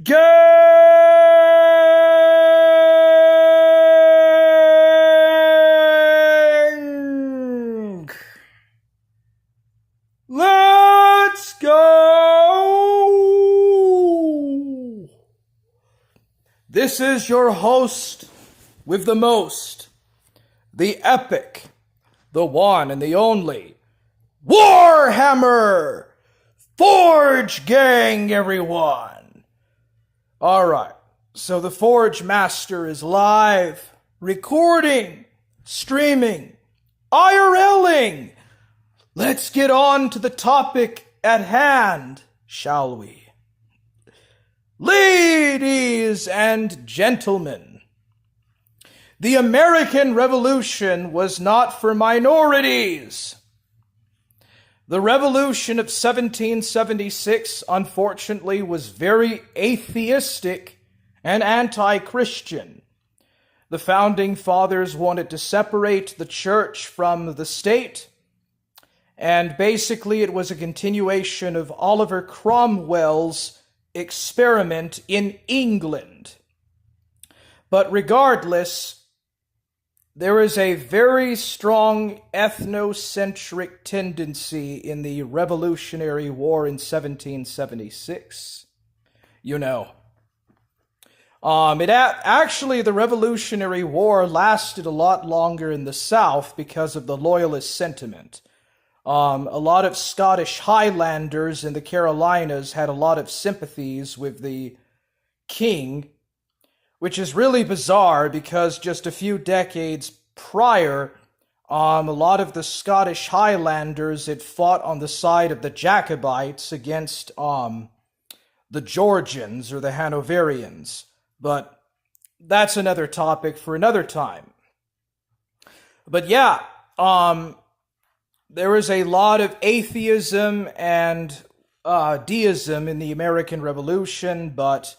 Gang! Let's go! This is your host with the most, the epic, the one and the only, Warhammer Forge Gang, everyone! Alright, so the Forge Master is live, recording, streaming, IRLing. Let's get on to the topic at hand, shall we? Ladies and gentlemen, the American Revolution was not for minorities. The Revolution of 1776, unfortunately, was very atheistic and anti-Christian. The Founding Fathers wanted to separate the church from the state, and basically it was a continuation of Oliver Cromwell's experiment in England. But regardless, there is a very strong ethnocentric tendency in the Revolutionary War in 1776. Actually, the Revolutionary War lasted a lot longer in the South because of the Loyalist sentiment. A lot of Scottish Highlanders in the Carolinas had a lot of sympathies with the king, which is really bizarre because just a few decades prior, a lot of the Scottish Highlanders had fought on the side of the Jacobites against the Georgians or the Hanoverians. But that's another topic for another time. But yeah, there is a lot of atheism and deism in the American Revolution, but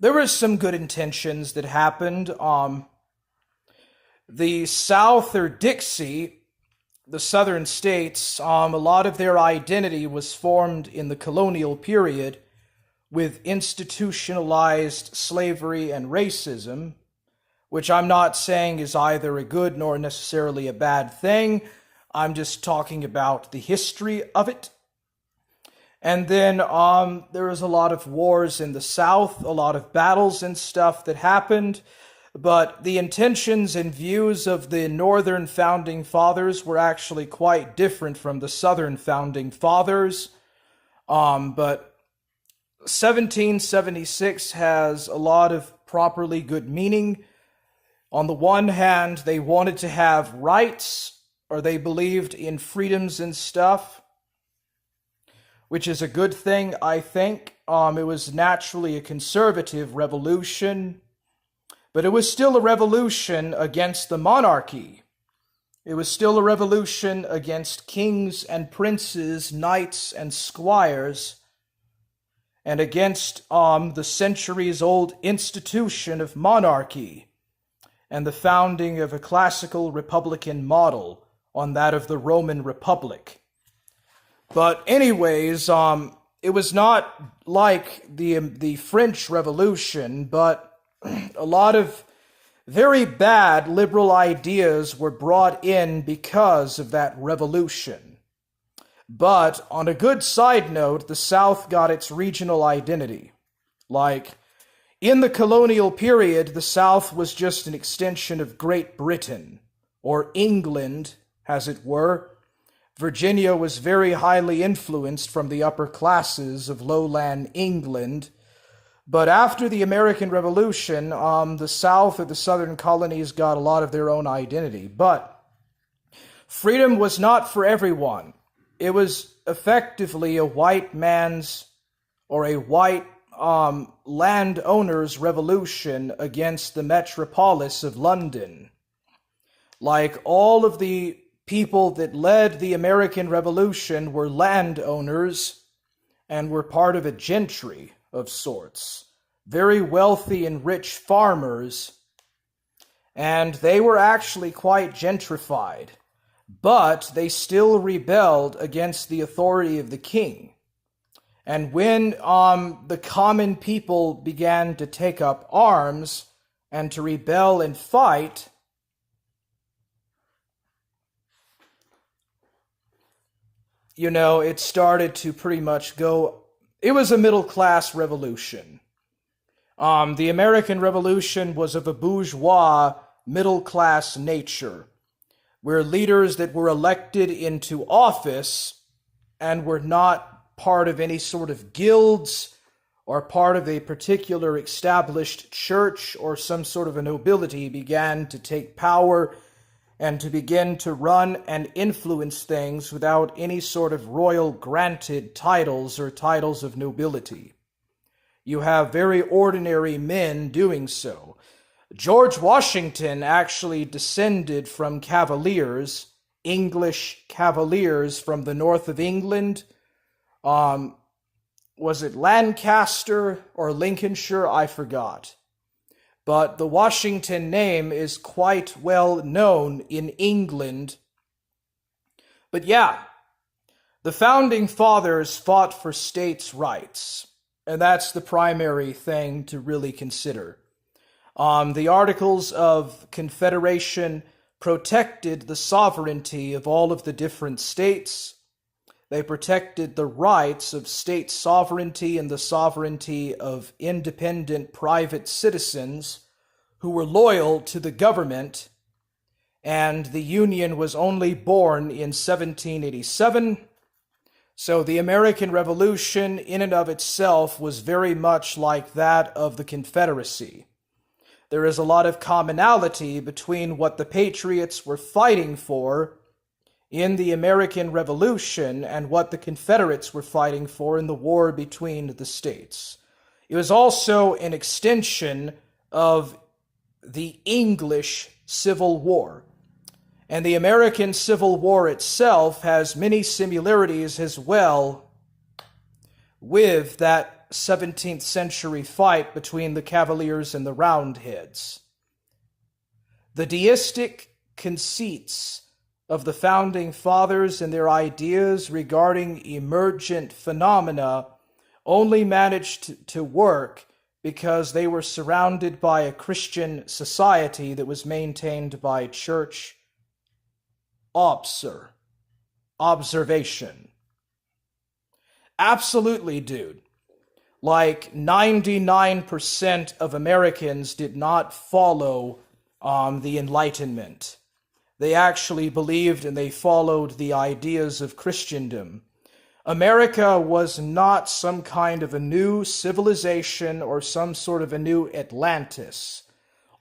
there were some good intentions that happened. The South, or Dixie, the southern states, a lot of their identity was formed in the colonial period with institutionalized slavery and racism, which I'm not saying is either a good nor necessarily a bad thing. I'm just talking about the history of it. And then there was a lot of wars in the South, a lot of battles and stuff that happened, but the intentions and views of the Northern Founding Fathers were actually quite different from the Southern Founding Fathers. But 1776 has a lot of properly good meaning. On the one hand, they wanted to have rights, or they believed in freedoms and stuff, which is a good thing, I think. It was naturally a conservative revolution, but it was still a revolution against the monarchy. It was still a revolution against kings and princes, knights and squires, and against the centuries-old institution of monarchy and the founding of a classical republican model on that of the Roman Republic. But anyways, it was not like the French Revolution, but a lot of very bad liberal ideas were brought in because of that revolution. But on a good side note, the South got its regional identity. Like, in the colonial period, the South was just an extension of Great Britain, or England, as it were. Virginia was very highly influenced from the upper classes of lowland England. But after the American Revolution, the South or the Southern colonies got a lot of their own identity. But freedom was not for everyone. It was effectively a white man's or a white landowner's revolution against the metropolis of London. Like, all of the people that led the American Revolution were landowners and were part of a gentry of sorts. Very wealthy and rich farmers, and they were actually quite gentrified. But they still rebelled against the authority of the king. And when the common people began to take up arms and to rebel and fight, it started to pretty much go. It was a middle-class revolution. The American Revolution was of a bourgeois, middle-class nature, where leaders that were elected into office and were not part of any sort of guilds or part of a particular established church or some sort of a nobility began to take power and to begin to run and influence things without any sort of royal granted titles or titles of nobility. You have very ordinary men doing so. George Washington actually descended from cavaliers, English cavaliers from the north of England. Was it Lancaster or Lincolnshire? I forgot. But the Washington name is quite well known in England. But yeah, the Founding Fathers fought for states' rights, and that's the primary thing to really consider. The Articles of Confederation protected the sovereignty of all of the different states. They protected the rights of state sovereignty and the sovereignty of independent private citizens who were loyal to the government, and the Union was only born in 1787. So the American Revolution in and of itself was very much like that of the Confederacy. There is a lot of commonality between what the Patriots were fighting for in the American Revolution and what the Confederates were fighting for in the war between the states. It was also an extension of the English Civil War. And the American Civil War itself has many similarities as well with that 17th century fight between the Cavaliers and the Roundheads. The deistic conceits of the Founding Fathers and their ideas regarding emergent phenomena only managed to work because they were surrounded by a Christian society that was maintained by church observation. Absolutely, dude. Like 99% of Americans did not follow the Enlightenment. They actually believed and they followed the ideas of Christendom. America was not some kind of a new civilization or some sort of a new Atlantis,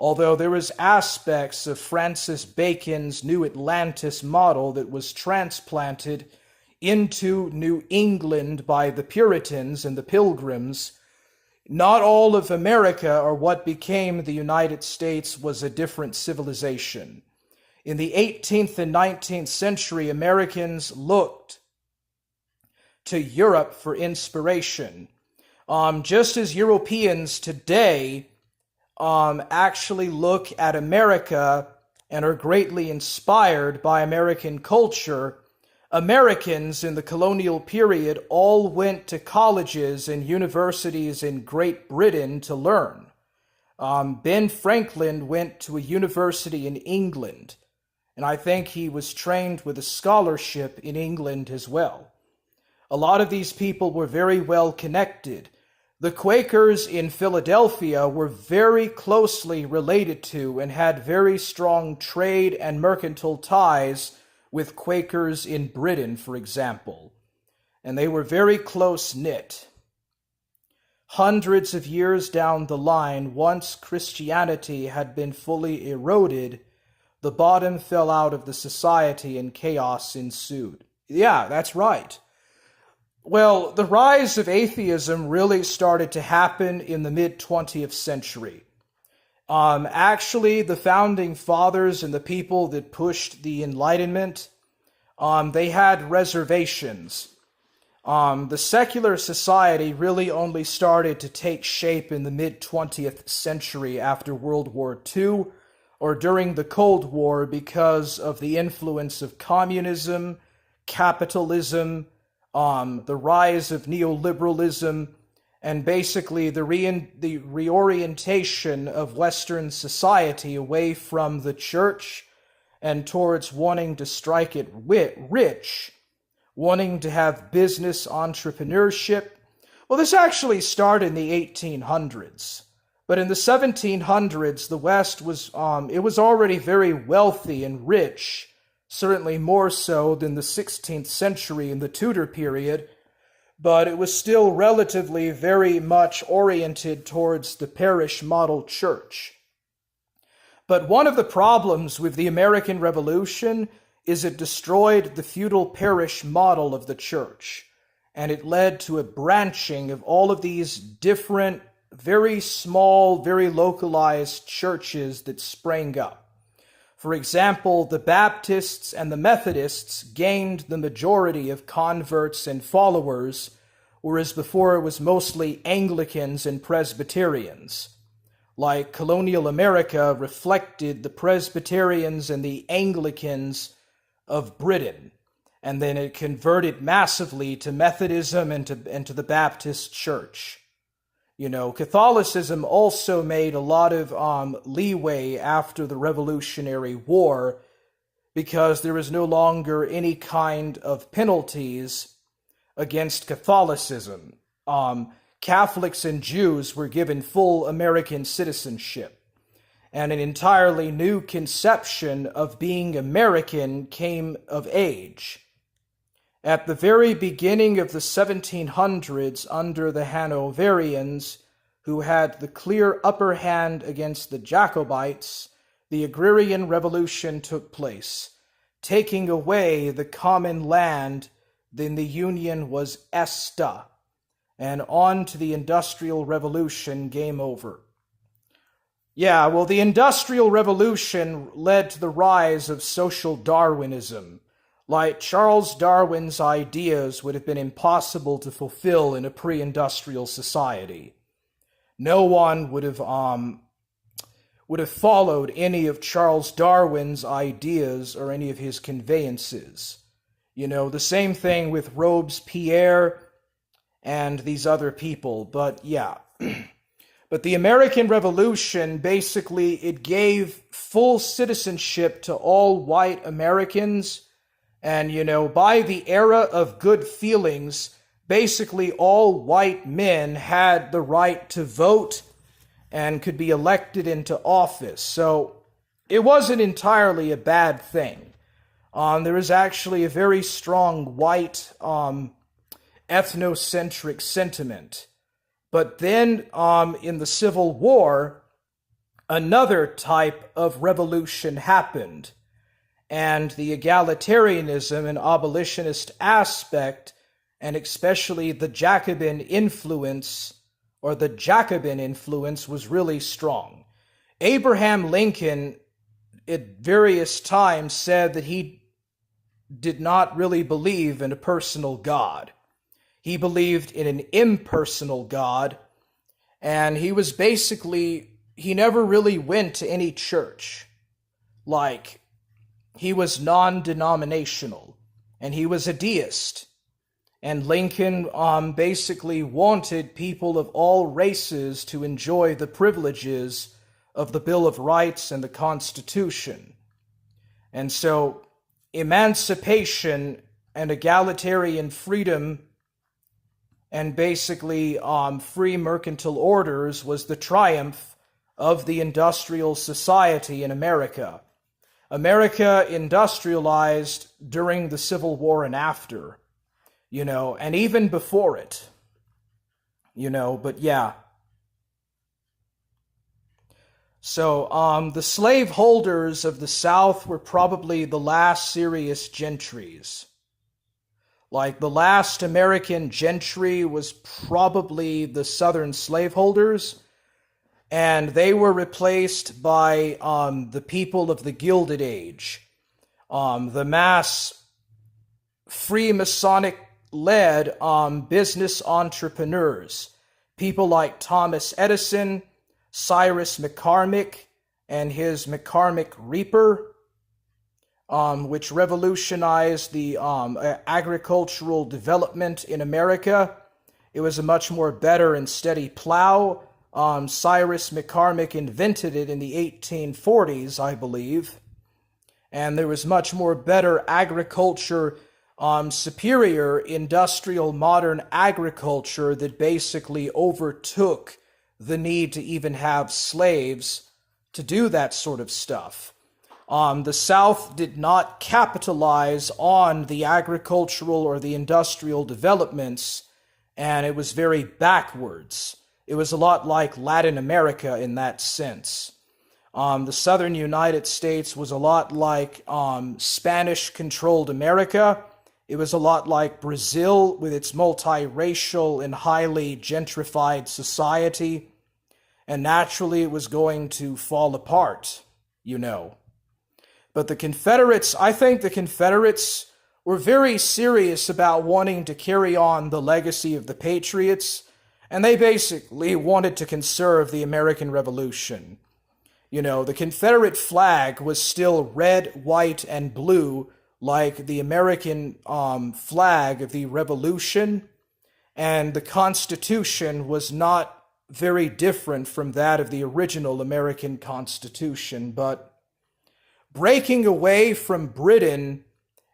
although there was aspects of Francis Bacon's New Atlantis model that was transplanted into New England by the Puritans and the Pilgrims. Not all of America, or what became the United States, was a different civilization. In the 18th and 19th century, Americans looked to Europe for inspiration. Just as Europeans today actually look at America and are greatly inspired by American culture, Americans in the colonial period all went to colleges and universities in Great Britain to learn. Ben Franklin went to a university in England, and I think he was trained with a scholarship in England as well. A lot of these people were very well connected. The Quakers in Philadelphia were very closely related to and had very strong trade and mercantile ties with Quakers in Britain, for example. And they were very close-knit. Hundreds of years down the line, once Christianity had been fully eroded, the bottom fell out of the society and chaos ensued. Yeah, that's right. Well, the rise of atheism really started to happen in the mid-20th century. Actually, the Founding Fathers and the people that pushed the Enlightenment, they had reservations. The secular society really only started to take shape in the mid-20th century after World War II or during the Cold War because of the influence of communism, capitalism, the rise of neoliberalism, and basically the reorientation of Western society away from the church and towards wanting to strike it rich, wanting to have business entrepreneurship. Well, this actually started in the 1800s. But in the 1700s, the West was it was already very wealthy and rich, certainly more so than the 16th century in the Tudor period, but it was still relatively very much oriented towards the parish model church. But one of the problems with the American Revolution is it destroyed the feudal parish model of the church, and it led to a branching of all of these different, very small, very localized churches that sprang up. For example, the Baptists and the Methodists gained the majority of converts and followers, whereas before it was mostly Anglicans and Presbyterians. Like colonial America reflected the Presbyterians and the Anglicans of Britain, and then it converted massively to Methodism and to the Baptist Church. You know, Catholicism also made a lot of leeway after the Revolutionary War because there was no longer any kind of penalties against Catholicism. Catholics and Jews were given full American citizenship, and an entirely new conception of being American came of age. At the very beginning of the 1700s, under the Hanoverians, who had the clear upper hand against the Jacobites, the agrarian revolution took place, taking away the common land. Then the Union was esta, and on to the Industrial Revolution, game over. Yeah, well, the Industrial Revolution led to the rise of social Darwinism. Like Charles Darwin's ideas would have been impossible to fulfill in a pre-industrial society. No one would have followed any of Charles Darwin's ideas or any of his conveyances. You know, the same thing with Robespierre and these other people. But yeah, but the American Revolution, basically, it gave full citizenship to all white Americans. And, you know, by the era of good feelings, basically all white men had the right to vote and could be elected into office. So it wasn't entirely a bad thing. There was actually a very strong white ethnocentric sentiment. But then in the Civil War, another type of revolution happened. And the egalitarianism and abolitionist aspect, and especially the Jacobin influence, was really strong. Abraham Lincoln, at various times, said that he did not really believe in a personal God. He believed in an impersonal God, and he never really went to any church. Like, he was non-denominational, and he was a deist. And Lincoln basically wanted people of all races to enjoy the privileges of the Bill of Rights and the Constitution. And so emancipation and egalitarian freedom and basically free mercantile orders was the triumph of the industrial society in America. America industrialized during the Civil War and after, you know, and even before it, you know, but yeah. So the slaveholders of the South were probably the last serious gentries. Like, the last American gentry was probably the Southern slaveholders, and they were replaced by the people of the Gilded Age, the mass Freemasonic-led business entrepreneurs, people like Thomas Edison, Cyrus McCormick, and his McCormick Reaper, which revolutionized the agricultural development in America. It was a much more better and steady plow. Cyrus McCormick invented it in the 1840s, I believe. And there was much more better agriculture, superior industrial modern agriculture that basically overtook the need to even have slaves to do that sort of stuff. The South did not capitalize on the agricultural or the industrial developments, and it was very backwards. It was a lot like Latin America in that sense. The southern United States was a lot like Spanish-controlled America. It was a lot like Brazil with its multiracial and highly gentrified society. And naturally it was going to fall apart, you know. But the Confederates, I think the Confederates were very serious about wanting to carry on the legacy of the Patriots, and they basically wanted to conserve the American Revolution. You know, the Confederate flag was still red, white, and blue, like the American flag of the Revolution, and the Constitution was not very different from that of the original American Constitution, but breaking away from Britain,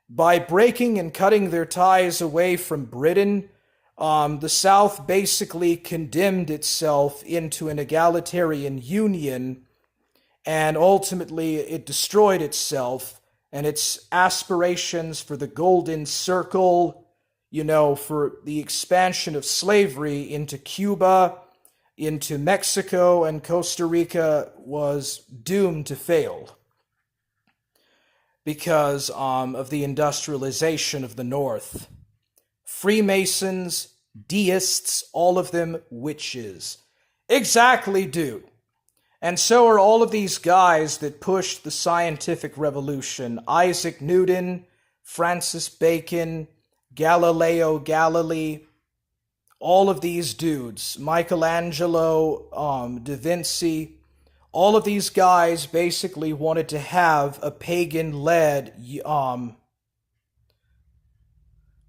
by breaking and cutting their ties away from Britain, the South basically condemned itself into an egalitarian union, and ultimately it destroyed itself and its aspirations for the Golden Circle, you know, for the expansion of slavery into Cuba, into Mexico and Costa Rica was doomed to fail because of the industrialization of the North. Freemasons, deists, all of them witches. Exactly, dude. And so are all of these guys that pushed the scientific revolution. Isaac Newton, Francis Bacon, Galileo Galilei, all of these dudes, Michelangelo, Da Vinci, all of these guys basically wanted to have a pagan-led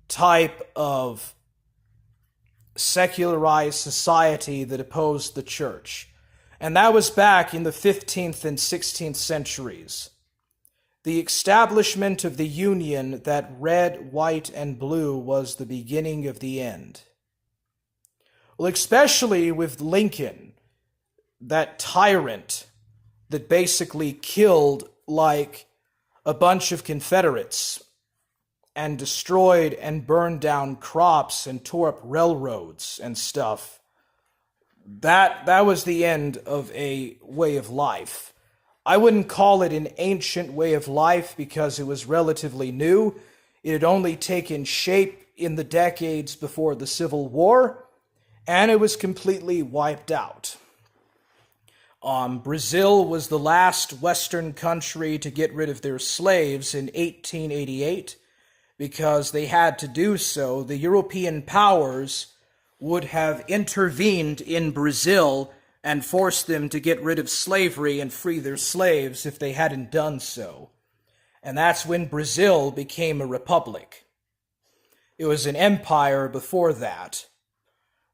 type of secularized society that opposed the church. And that was back in the 15th and 16th centuries. The establishment of the Union, that red, white, and blue, was the beginning of the end. Well, especially with Lincoln, that tyrant that basically killed like a bunch of Confederates and destroyed and burned down crops and tore up railroads and stuff. That was the end of a way of life. I wouldn't call it an ancient way of life because it was relatively new. It had only taken shape in the decades before the Civil War, and it was completely wiped out. Brazil was the last Western country to get rid of their slaves in 1888 because they had to do so. The European powers would have intervened in Brazil and forced them to get rid of slavery and free their slaves if they hadn't done so. And that's when Brazil became a republic. It was an empire before that.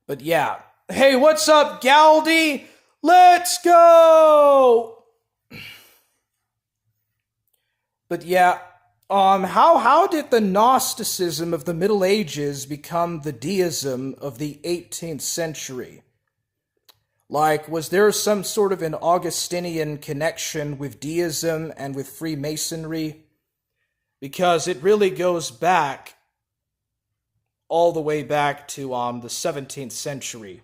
But yeah. Hey, what's up, Galdi? Let's go! But yeah, how did the Gnosticism of the Middle Ages become the deism of the 18th century? Like, was there some sort of an Augustinian connection with deism and with Freemasonry? Because it really goes back all the way back to the 17th century.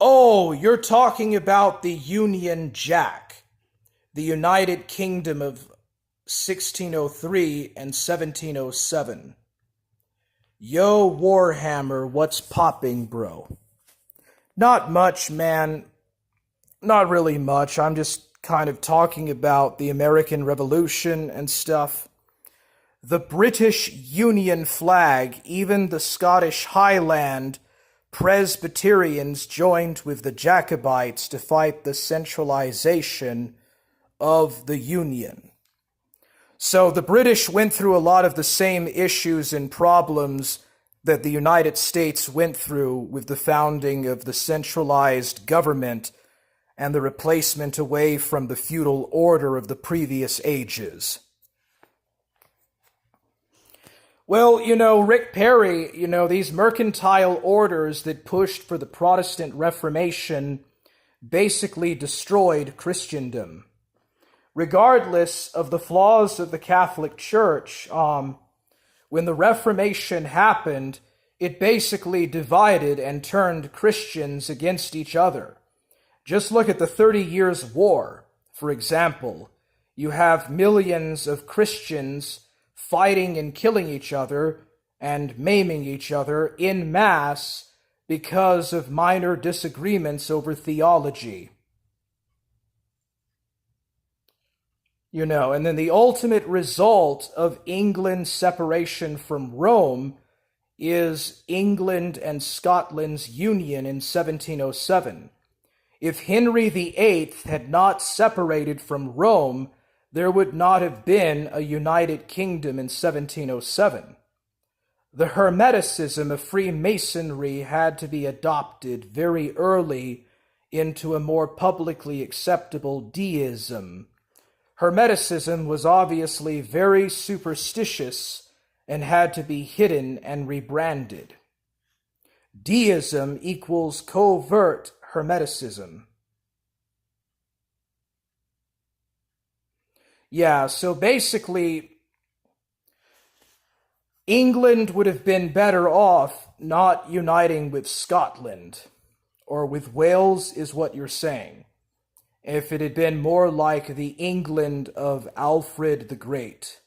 Oh, you're talking about the Union Jack, the United Kingdom of 1603 and 1707. Yo, Warhammer, what's popping, bro? Not much, man. Not really much. I'm just kind of talking about the American Revolution and stuff. The British Union flag, even the Scottish Highland, Presbyterians joined with the Jacobites to fight the centralization of the Union. So the British went through a lot of the same issues and problems that the United States went through with the founding of the centralized government and the replacement away from the feudal order of the previous ages. Well, Rick Perry, these mercantile orders that pushed for the Protestant Reformation basically destroyed Christendom. Regardless of the flaws of the Catholic Church, when the Reformation happened, it basically divided and turned Christians against each other. Just look at the 30 Years' War, for example. You have millions of Christians fighting and killing each other and maiming each other en masse because of minor disagreements over theology. And then the ultimate result of England's separation from Rome is England and Scotland's union in 1707. If Henry VIII had not separated from Rome, there would not have been a united kingdom in 1707. The Hermeticism of Freemasonry had to be adopted very early into a more publicly acceptable deism. Hermeticism was obviously very superstitious and had to be hidden and rebranded. Deism equals covert Hermeticism. Yeah, so basically, England would have been better off not uniting with Scotland, or with Wales, is what you're saying, if it had been more like the England of Alfred the Great.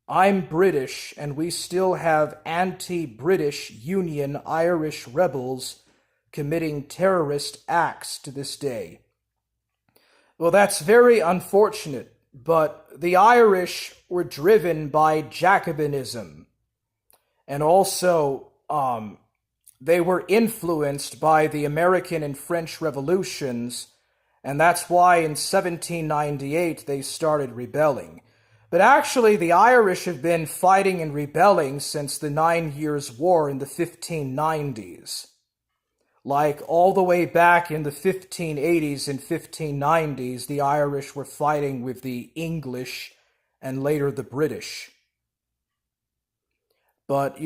I'm British, and we still have anti-British Union Irish rebels committing terrorist acts to this day. Well, that's very unfortunate. But the Irish were driven by Jacobinism, and also they were influenced by the American and French revolutions, and that's why in 1798 they started rebelling. But actually the Irish have been fighting and rebelling since the 9 Years' War in the 1590s. Like all the way back in the 1580s and 1590s, the Irish were fighting with the English and later the British. But,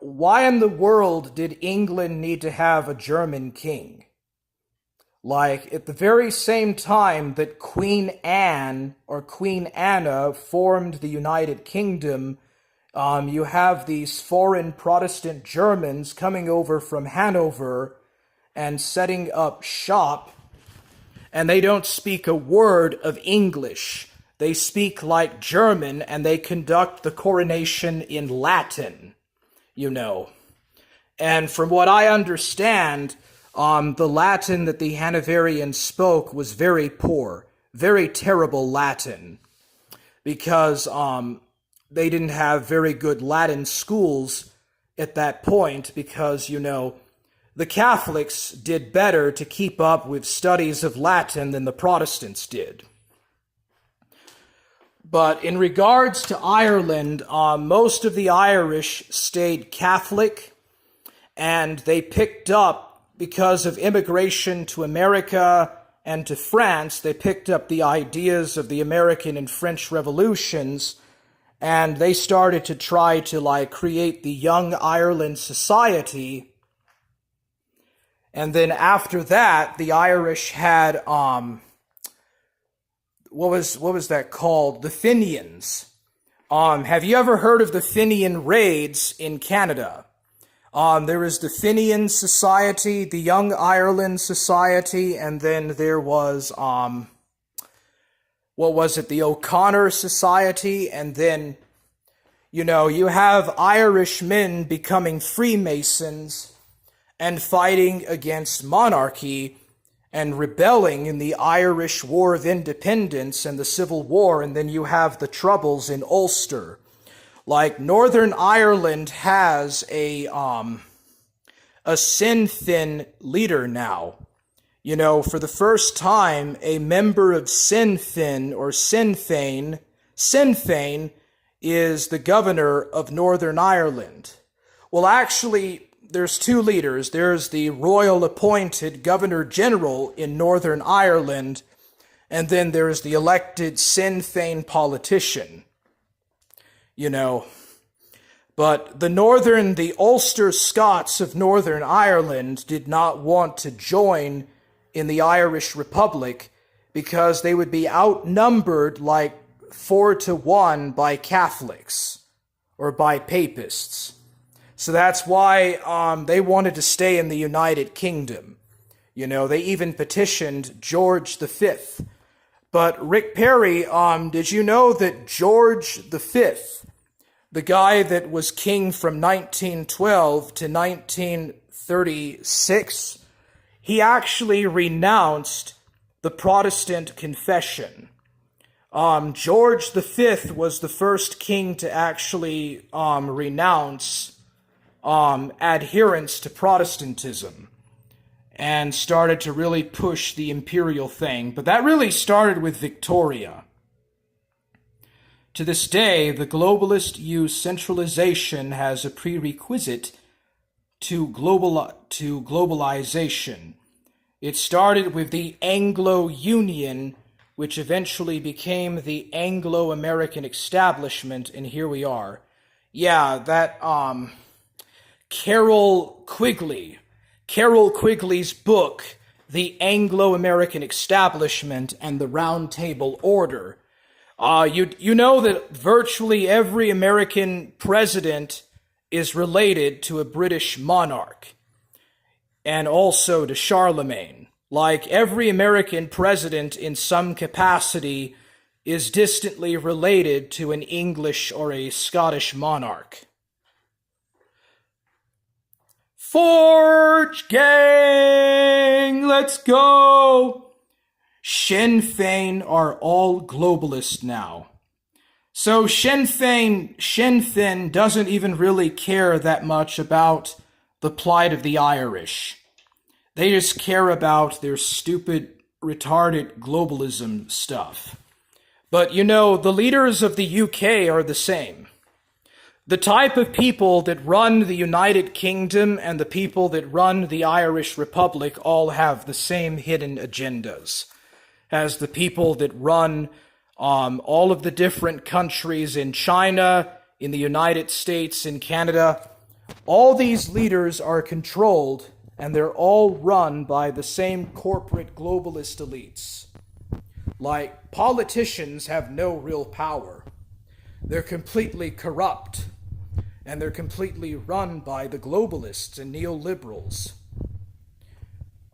why in the world did England need to have a German king? Like, at the very same time that Queen Anne or Queen Anna formed the United Kingdom, you have these foreign Protestant Germans coming over from Hanover and setting up shop, and they don't speak a word of English. They speak like German, and they conduct the coronation in Latin, And from what I understand, the Latin that the Hanoverians spoke was very poor, very terrible Latin, because they didn't have very good Latin schools at that point, because, the Catholics did better to keep up with studies of Latin than the Protestants did. But in regards to Ireland, most of the Irish stayed Catholic, and they picked up, because of immigration to America and to France, they picked up the ideas of the American and French revolutions, and they started to try to create the Young Ireland Society. And then after that, the Irish had, what was that called? The Fenians. Have you ever heard of the Fenian raids in Canada? There was the Fenian Society, the Young Ireland Society, and then there was, the O'Connor Society, and then, you have Irish men becoming Freemasons and fighting against monarchy and rebelling in the Irish War of Independence and the Civil War, and then you have the Troubles in Ulster. Like, Northern Ireland has a a Sinn Féin leader now. You know, for the first time, a member of Sinn Féin or Sinn Féin is the governor of Northern Ireland. Well, actually, there's two leaders. There's the royal appointed Governor General in Northern Ireland, and then there's the elected Sinn Féin politician. You know, but the Ulster Scots of Northern Ireland did not want to join in the Irish Republic because they would be outnumbered like 4-1 by Catholics or by Papists. So that's why they wanted to stay in the United Kingdom. You know, they even petitioned George V. But Rick Perry, did you know that George V, the guy that was king from 1912 to 1936, he actually renounced the Protestant confession. George V was the first king to actually renounce adherence to Protestantism and started to really push the imperial thing. But that really started with Victoria. To this day, the globalist use centralization as a prerequisite to globalization. It started with the Anglo-Union, which eventually became the Anglo-American establishment, and here we are. Yeah, that, Carol Quigley's book, The Anglo-American Establishment and the Round Table Order. You know that virtually every American president is related to a British monarch, and also to Charlemagne. Like every American president in some capacity is distantly related to an English or a Scottish monarch. Forge, gang! Let's go! Sinn Féin are all globalist now. So Sinn Féin doesn't even really care that much about the plight of the Irish. They just care about their stupid, retarded globalism stuff. But you know, the leaders of the UK are the same. The type of people that run the United Kingdom and the people that run the Irish Republic all have the same hidden agendas as the people that run all of the different countries in China, in the United States, in Canada. All these leaders are controlled, and they're all run by the same corporate globalist elites. Like, politicians have no real power. They're completely corrupt, and they're completely run by the globalists and neoliberals.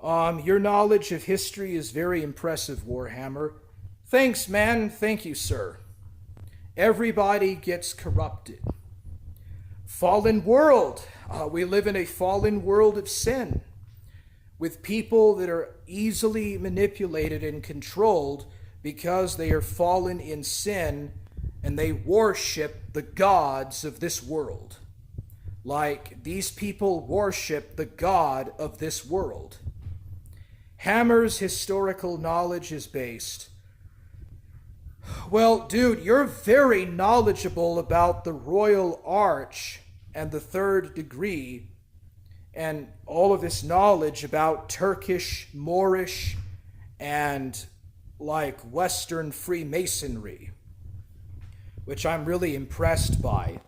Your knowledge of history is very impressive, Warhammer. Thanks, man. Thank you, sir. Everybody gets corrupted. Fallen world. We live in a fallen world of sin, with people that are easily manipulated and controlled because they are fallen in sin and they worship the gods of this world. Like, these people worship the god of this world. Hammer's historical knowledge is based. Well, dude, you're very knowledgeable about the Royal Arch and the Third Degree, and all of this knowledge about Turkish, Moorish, and like Western Freemasonry, which I'm really impressed by.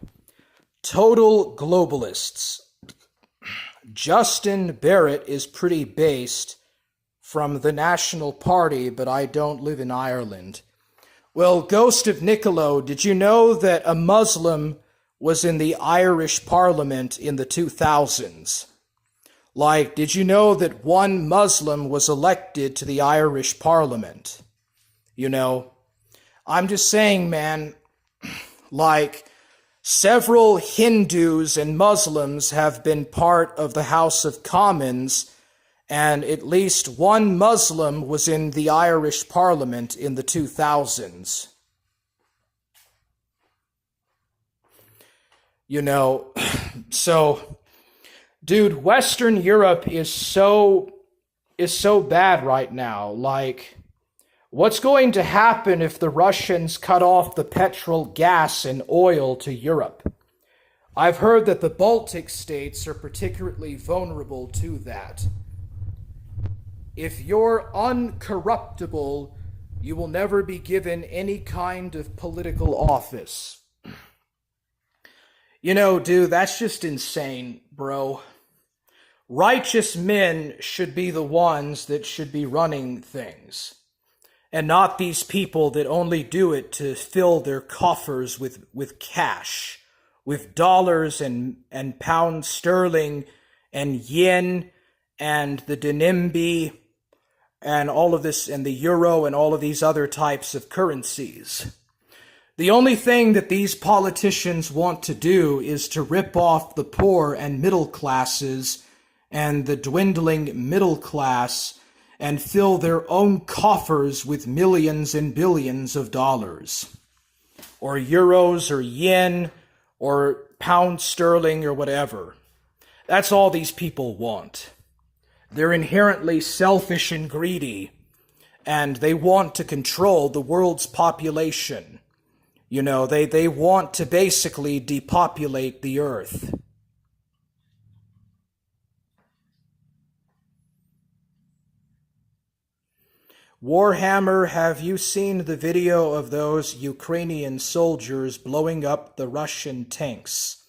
Total globalists. Justin Barrett is pretty based from the National Party, but I don't live in Ireland. Well, Ghost of Niccolo, did you know that a Muslim was in the Irish Parliament in the 2000s? Like, did you know that one Muslim was elected to the Irish Parliament? You know, I'm just saying, man, like, several Hindus and Muslims have been part of the House of Commons, and at least one Muslim was in the Irish Parliament in the 2000s. You know, so Dude, Western Europe is so bad right now. Like, what's going to happen if the Russians cut off the petrol, gas, and oil to Europe? I've heard that the Baltic states are particularly vulnerable to that. If you're uncorruptible, you will never be given any kind of political office. You know, dude, that's just insane, bro. Righteous men should be the ones that should be running things, and not these people that only do it to fill their coffers with cash, with dollars and pound sterling and yen and the renminbi and all of this, and the euro and all of these other types of currencies. The only thing that these politicians want to do is to rip off the poor and middle classes and the dwindling middle class and fill their own coffers with millions and billions of dollars, or euros, or yen, or pound sterling, or whatever. That's all these people want. They're inherently selfish and greedy, and they want to control the world's population. You know, they want to basically depopulate the earth. Warhammer, have you seen the video of those Ukrainian soldiers blowing up the Russian tanks,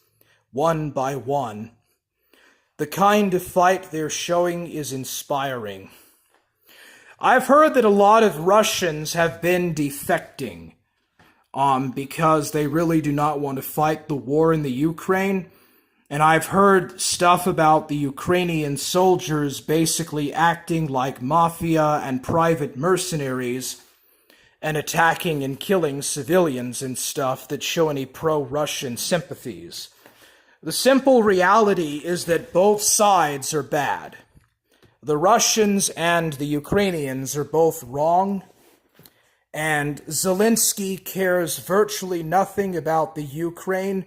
one by one? The kind of fight they're showing is inspiring. I've heard that a lot of Russians have been defecting, because they really do not want to fight the war in the Ukraine. And I've heard stuff about the Ukrainian soldiers basically acting like mafia and private mercenaries and attacking and killing civilians and stuff that show any pro-Russian sympathies. The simple reality is that both sides are bad. The Russians and the Ukrainians are both wrong, and Zelensky cares virtually nothing about the Ukraine.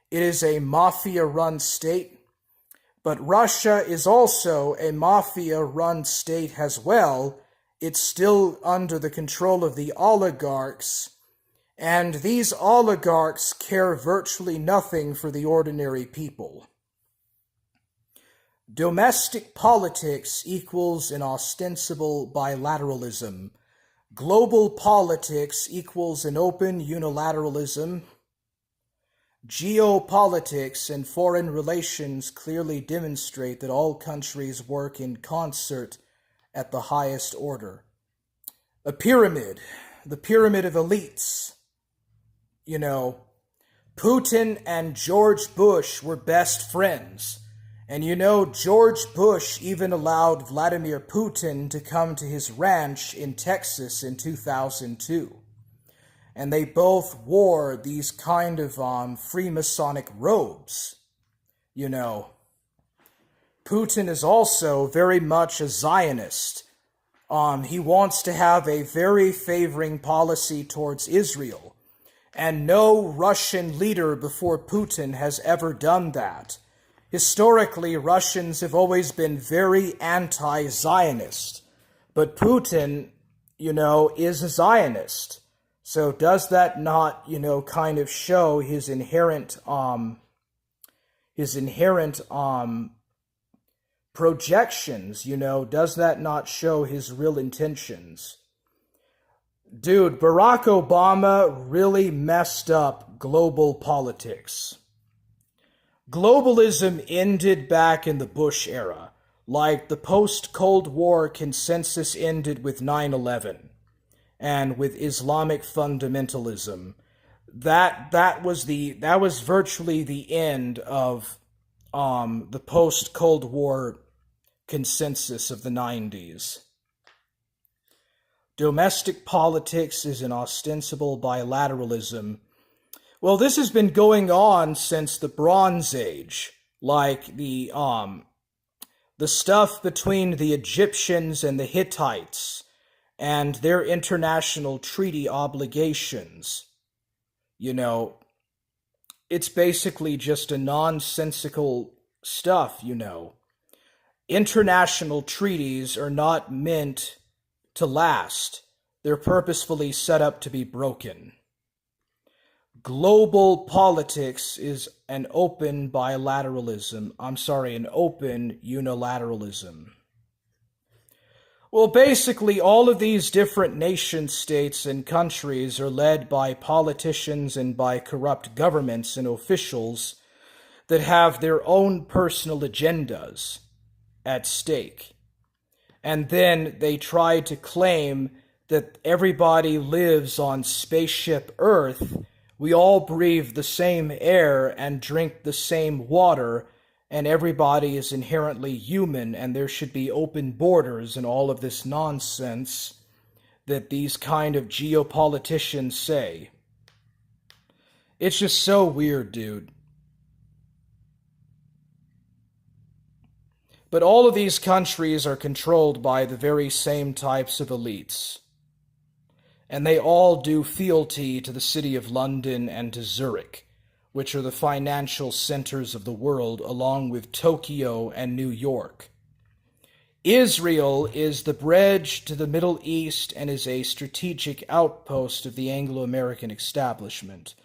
It is a mafia-run state, but Russia is also a mafia-run state as well. It's still under the control of the oligarchs, and these oligarchs care virtually nothing for the ordinary people. Domestic politics equals an ostensible bilateralism. Global politics equals an open unilateralism. Geopolitics and foreign relations clearly demonstrate that all countries work in concert at the highest order. A pyramid, the pyramid of elites. You know, Putin and George Bush were best friends. And you know, George Bush even allowed Vladimir Putin to come to his ranch in Texas in 2002. And they both wore these kind of Freemasonic robes. You know, Putin is also very much a Zionist. He wants to have a very favoring policy towards Israel. And no Russian leader before Putin has ever done that. Historically, Russians have always been very anti-Zionist. But Putin, you know, is a Zionist. So does that not, you know, kind of show his inherent projections, you know? Does that not show his real intentions? Dude, Barack Obama really messed up global politics. Globalism ended back in the Bush era, like the post-Cold War consensus ended with 9/11. And with Islamic fundamentalism, that was virtually the end of the post-Cold War consensus of the 90s. Domestic politics is an ostensible bilateralism. Well, this has been going on since the Bronze Age, like the stuff between the Egyptians and the Hittites, and their international treaty obligations. You know, it's basically just a nonsensical stuff, International treaties are not meant to last. They're purposefully set up to be broken. Global politics is an open bilateralism. An open unilateralism. Well, basically, all of these different nation states and countries are led by politicians and by corrupt governments and officials that have their own personal agendas at stake. And then they try to claim that everybody lives on spaceship Earth. We all breathe the same air and drink the same water, and everybody is inherently human, and there should be open borders and all of this nonsense that these kind of geopoliticians say. It's just so weird, dude. But all of these countries are controlled by the very same types of elites. And they all do fealty to the city of London and to Zurich, which are the financial centers of the world, along with Tokyo and New York. Israel is the bridge to the Middle East and is a strategic outpost of the Anglo-American establishment.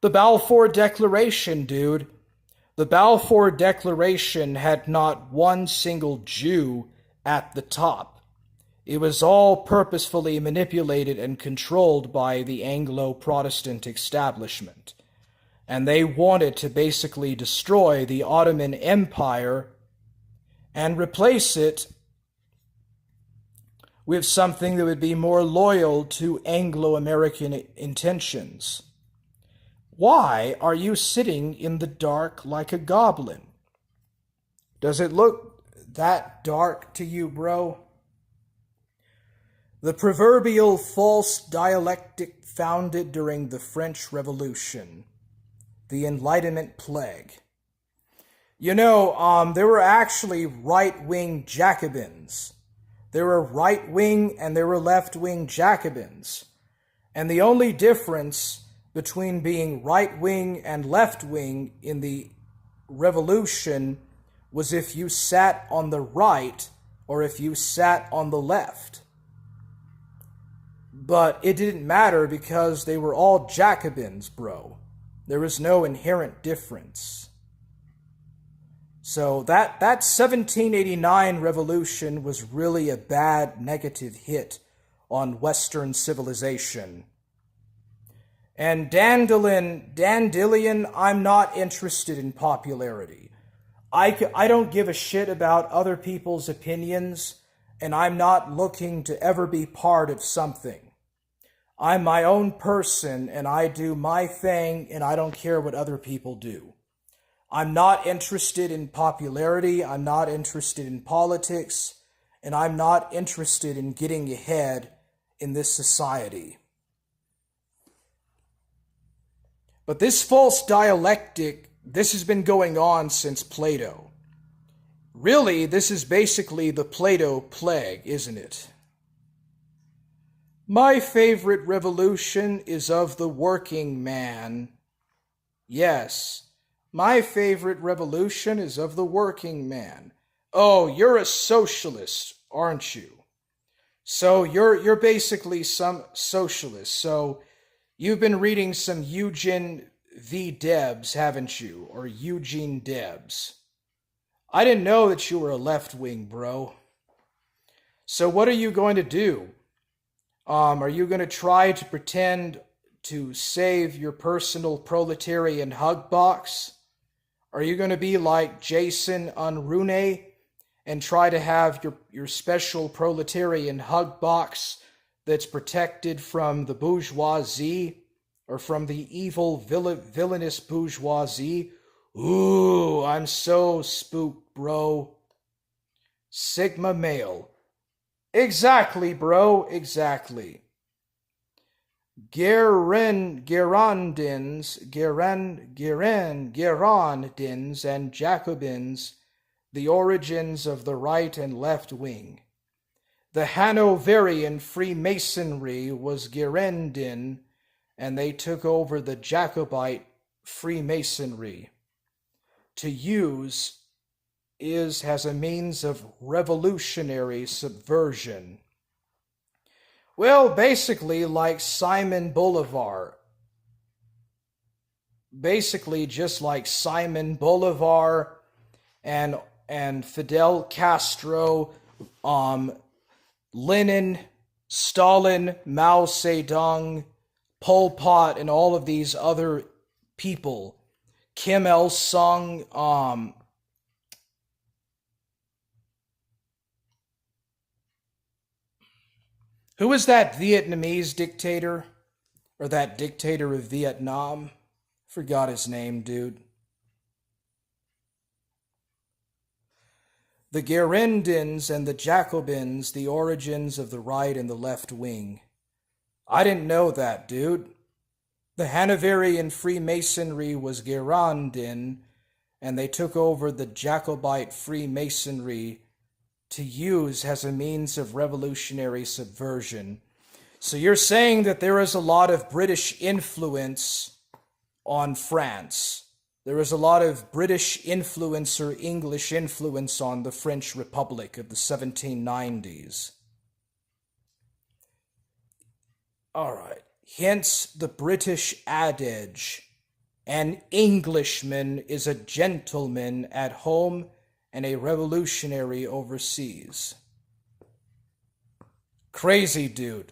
The Balfour Declaration, dude. The Balfour Declaration had not one single Jew at the top. It was all purposefully manipulated and controlled by the Anglo-Protestant establishment. And they wanted to basically destroy the Ottoman Empire and replace it with something that would be more loyal to Anglo-American intentions. Why are you sitting in the dark like a goblin? Does it look that dark to you, bro? The proverbial false dialectic founded during the French Revolution. The Enlightenment Plague. There were actually right-wing Jacobins. There were right-wing and there were left-wing Jacobins. And the only difference between being right-wing and left-wing in the revolution was if you sat on the right or if you sat on the left. But it didn't matter because they were all Jacobins, bro. There was no inherent difference. So that 1789 revolution was really a bad negative hit on Western civilization. And Dandelion, I'm not interested in popularity. I don't give a shit about other people's opinions, and I'm not looking to ever be part of something. I'm my own person, and I do my thing, and I don't care what other people do. I'm not interested in popularity, I'm not interested in politics, and I'm not interested in getting ahead in this society. But this false dialectic, this has been going on since Plato. Really, this is basically the Plato plague, isn't it? My favorite revolution is of the working man. Yes, my favorite revolution is of the working man. Oh, you're a socialist, aren't you? So you're basically some socialist. So you've been reading some Eugene V. Debs, haven't you? Or Eugene Debs. I didn't know that you were a left-wing, bro. So what are you going to do? Are you going to try to pretend to save your personal proletarian hug box? Are you going to be like Jason Unruh and try to have your special proletarian hug box that's protected from the bourgeoisie or from the evil villainous bourgeoisie? Ooh, I'm so spooked, bro. Sigma male. Exactly, bro, exactly. Girondins, and Jacobins, the origins of the right and left wing. The Hanoverian Freemasonry was Girondin, and they took over the Jacobite Freemasonry to use has a means of revolutionary subversion. Well, basically like Simon Bolivar. Basically just like Simon Bolivar and Fidel Castro, Lenin, Stalin, Mao Zedong, Pol Pot, and all of these other people. Kim Il Sung, who was that Vietnamese dictator? Or that dictator of Vietnam? Forgot his name, dude. The Girondins and the Jacobins, the origins of the right and the left wing. I didn't know that, dude. The Hanoverian Freemasonry was Girondin, and they took over the Jacobite Freemasonry to use as a means of revolutionary subversion. So you're saying that there is a lot of British influence on France. There is a lot of British influence or English influence on the French Republic of the 1790s. All right. Hence the British adage, an Englishman is a gentleman at home and a revolutionary overseas. Crazy, dude.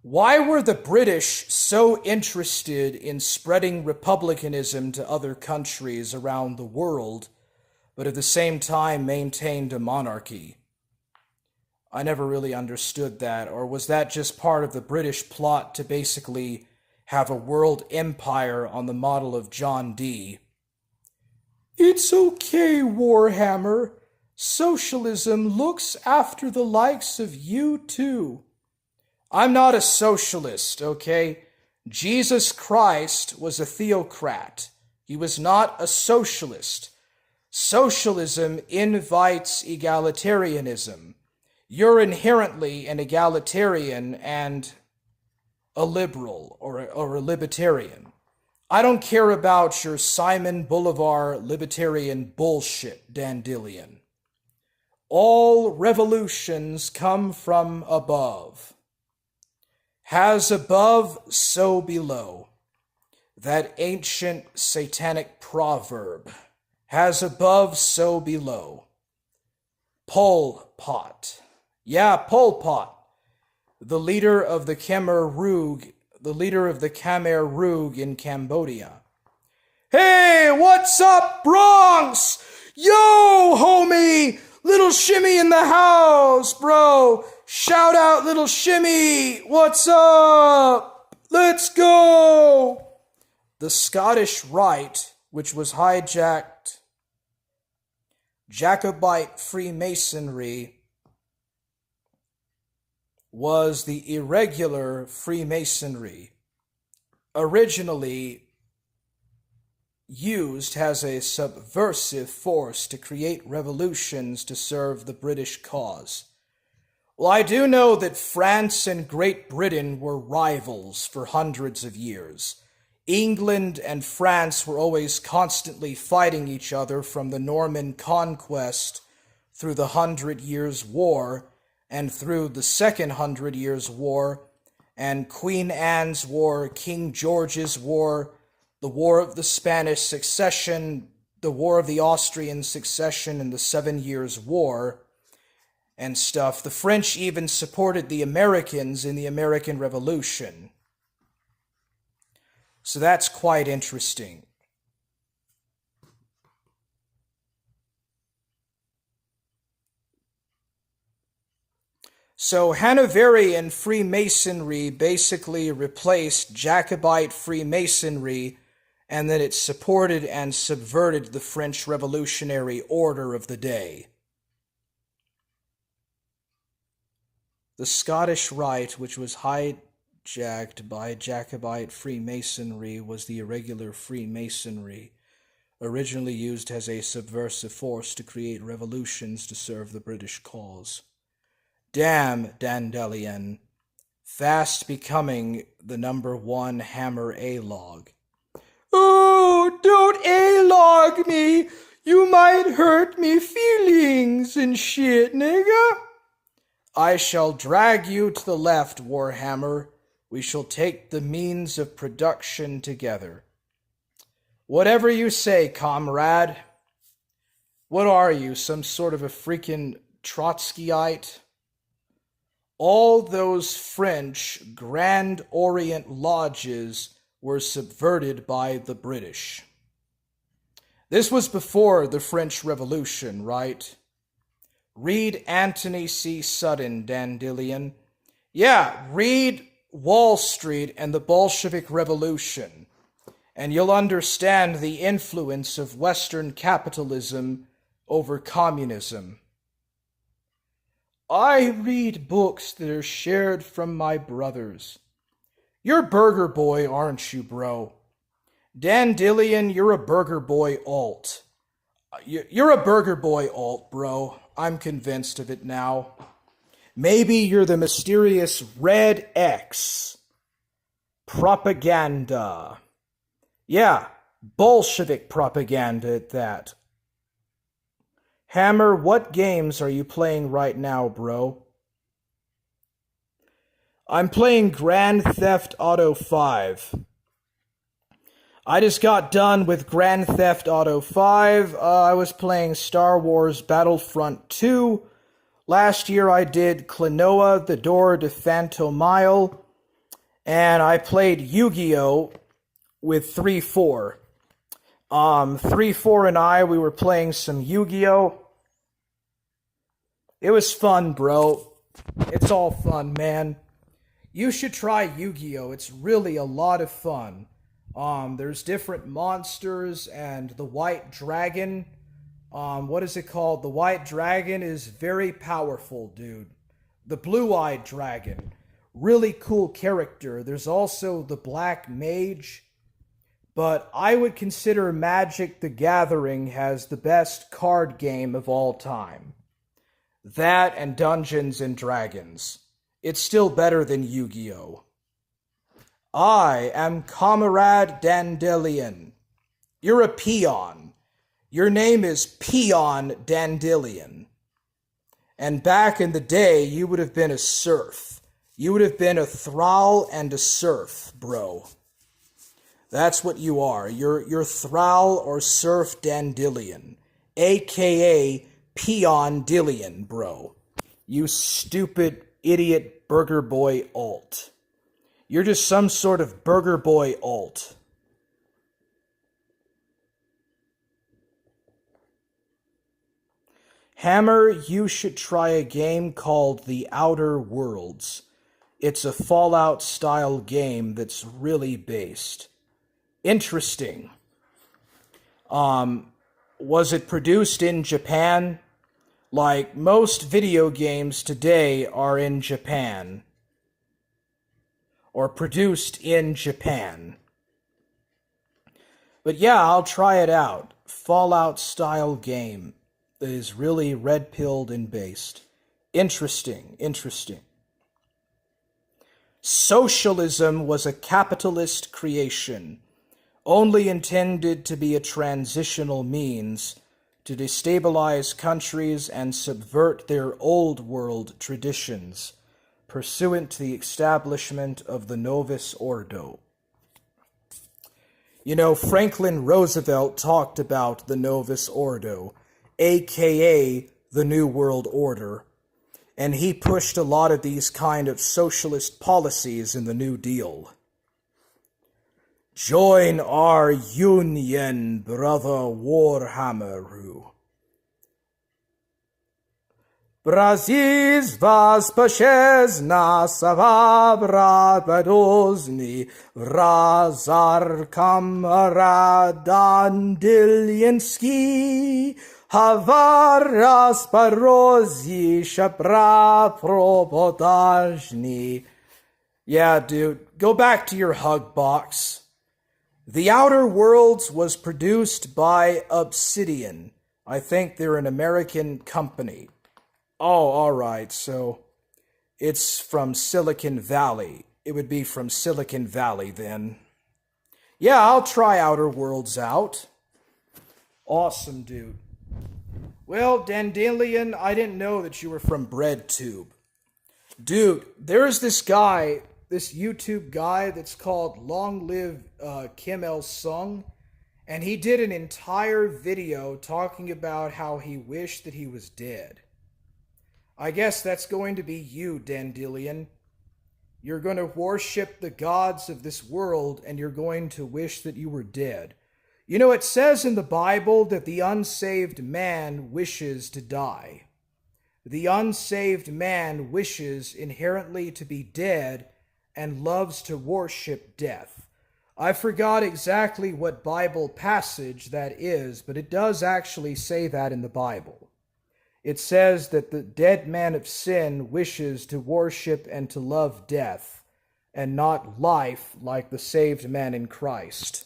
Why were the British so interested in spreading republicanism to other countries around the world, but at the same time maintained a monarchy? I never really understood that, or was that just part of the British plot to basically have a world empire on the model of John Dee? It's okay, Warhammer. Socialism looks after the likes of you too. I'm not a socialist, okay? Jesus Christ was a theocrat. He was not a socialist. Socialism invites egalitarianism. You're inherently an egalitarian and a liberal or a libertarian. I don't care about your Simon Bolivar libertarian bullshit, Dandelion. All revolutions come from above. As above, so below. That ancient satanic proverb. As above, so below. Pol Pot. Yeah, Pol Pot. The leader of the Khmer Rouge in Cambodia. Hey, what's up, Bronx? Yo, homie! Little Shimmy in the house, bro! Shout out, Little Shimmy! What's up? Let's go! The Scottish Rite, which was hijacked, Jacobite Freemasonry, was the irregular Freemasonry, originally used as a subversive force to create revolutions to serve the British cause. Well, I do know that France and Great Britain were rivals for hundreds of years. England and France were always constantly fighting each other from the Norman Conquest through the 100 Years' War and through the Second 100 Years' War and Queen Anne's War, King George's War, the War of the Spanish Succession, the War of the Austrian Succession, and the 7 Years' War and stuff. The French even supported the Americans in the American Revolution. So that's quite interesting. So Hanoverian Freemasonry basically replaced Jacobite Freemasonry, and then it supported and subverted the French Revolutionary Order of the day. The Scottish Rite, which was hijacked by Jacobite Freemasonry, was the irregular Freemasonry, originally used as a subversive force to create revolutions to serve the British cause. Damn, Dandelion. Fast becoming the #1 Hammer A-log. Oh, don't A-log me! You might hurt me feelings and shit, nigga. I shall drag you to the left, Warhammer. We shall take the means of production together. Whatever you say, comrade. What are you, some sort of a freaking Trotskyite? All those French Grand Orient lodges were subverted by the British. This was before the French Revolution, right? Read Anthony C. Sutton, Dandelion. Yeah, read Wall Street and the Bolshevik Revolution, and you'll understand the influence of Western capitalism over communism. I read books that are shared from my brothers. You're Burger Boy, aren't you, bro? Dandelion, you're a Burger Boy alt. You're a Burger Boy alt, bro. I'm convinced of it now. Maybe you're the mysterious Red X. Propaganda. Yeah, Bolshevik propaganda at that. Hammer, what games are you playing right now, bro? I'm playing Grand Theft Auto 5. I just got done with Grand Theft Auto 5. I was playing Star Wars Battlefront 2. Last year I did Klonoa, The Door to Phantomile. And I played Yu-Gi-Oh! With 3-4. 3-4 and we were playing some Yu-Gi-Oh! It was fun, bro. It's all fun, man. You should try Yu-Gi-Oh! It's really a lot of fun. There's different monsters and the White Dragon. What is it called? The White Dragon is very powerful, dude. The Blue-Eyed Dragon. Really cool character. There's also the Black Mage. But I would consider Magic the Gathering has the best card game of all time. That and Dungeons and Dragons. It's still better than Yu-Gi-Oh! I am Comrade Dandelion. You're a peon. Your name is Peon Dandelion. And back in the day, you would have been a serf. You would have been a thrall and a serf, bro. That's what you are. You're thrall or serf Dandelion. A.K.A. Peon Dillion, bro. You stupid idiot Burger Boy alt. You're just some sort of Burger Boy alt. Hammer, you should try a game called The Outer Worlds. It's a Fallout-style game that's really based. Interesting. Was it produced in Japan? Like, most video games today are in Japan. Or produced in Japan. But yeah, I'll try it out. Fallout-style game that is really red-pilled and based. Interesting. Socialism was a capitalist creation, only intended to be a transitional means to destabilize countries and subvert their old world traditions, pursuant to the establishment of the Novus Ordo. You know, Franklin Roosevelt talked about the Novus Ordo, aka the New World Order, and he pushed a lot of these kind of socialist policies in the New Deal. Join our union, brother Warhammer. Brazis vas pashezna savabra badozni razar kamaradandilinski havaras parozi shapra probodajni. Yeah, dude, go back to your hug box. The Outer Worlds was produced by Obsidian. I think they're an American company. Oh, alright, so it's from Silicon Valley. It would be from Silicon Valley then. Yeah, I'll try Outer Worlds out. Awesome, dude. Well, Dandelion, I didn't know that you were from BreadTube. Dude, there's this guy, this YouTube guy that's called Long Live Kim Il Sung, and he did an entire video talking about how he wished that he was dead. I guess that's going to be you, Dandelion. You're going to worship the gods of this world, and you're going to wish that you were dead. You know, it says in the Bible that the unsaved man wishes to die. The unsaved man wishes inherently to be dead and loves to worship death. I forgot exactly what Bible passage that is, but it does actually say that in the Bible. It says that the dead man of sin wishes to worship and to love death, and not life like the saved man in Christ.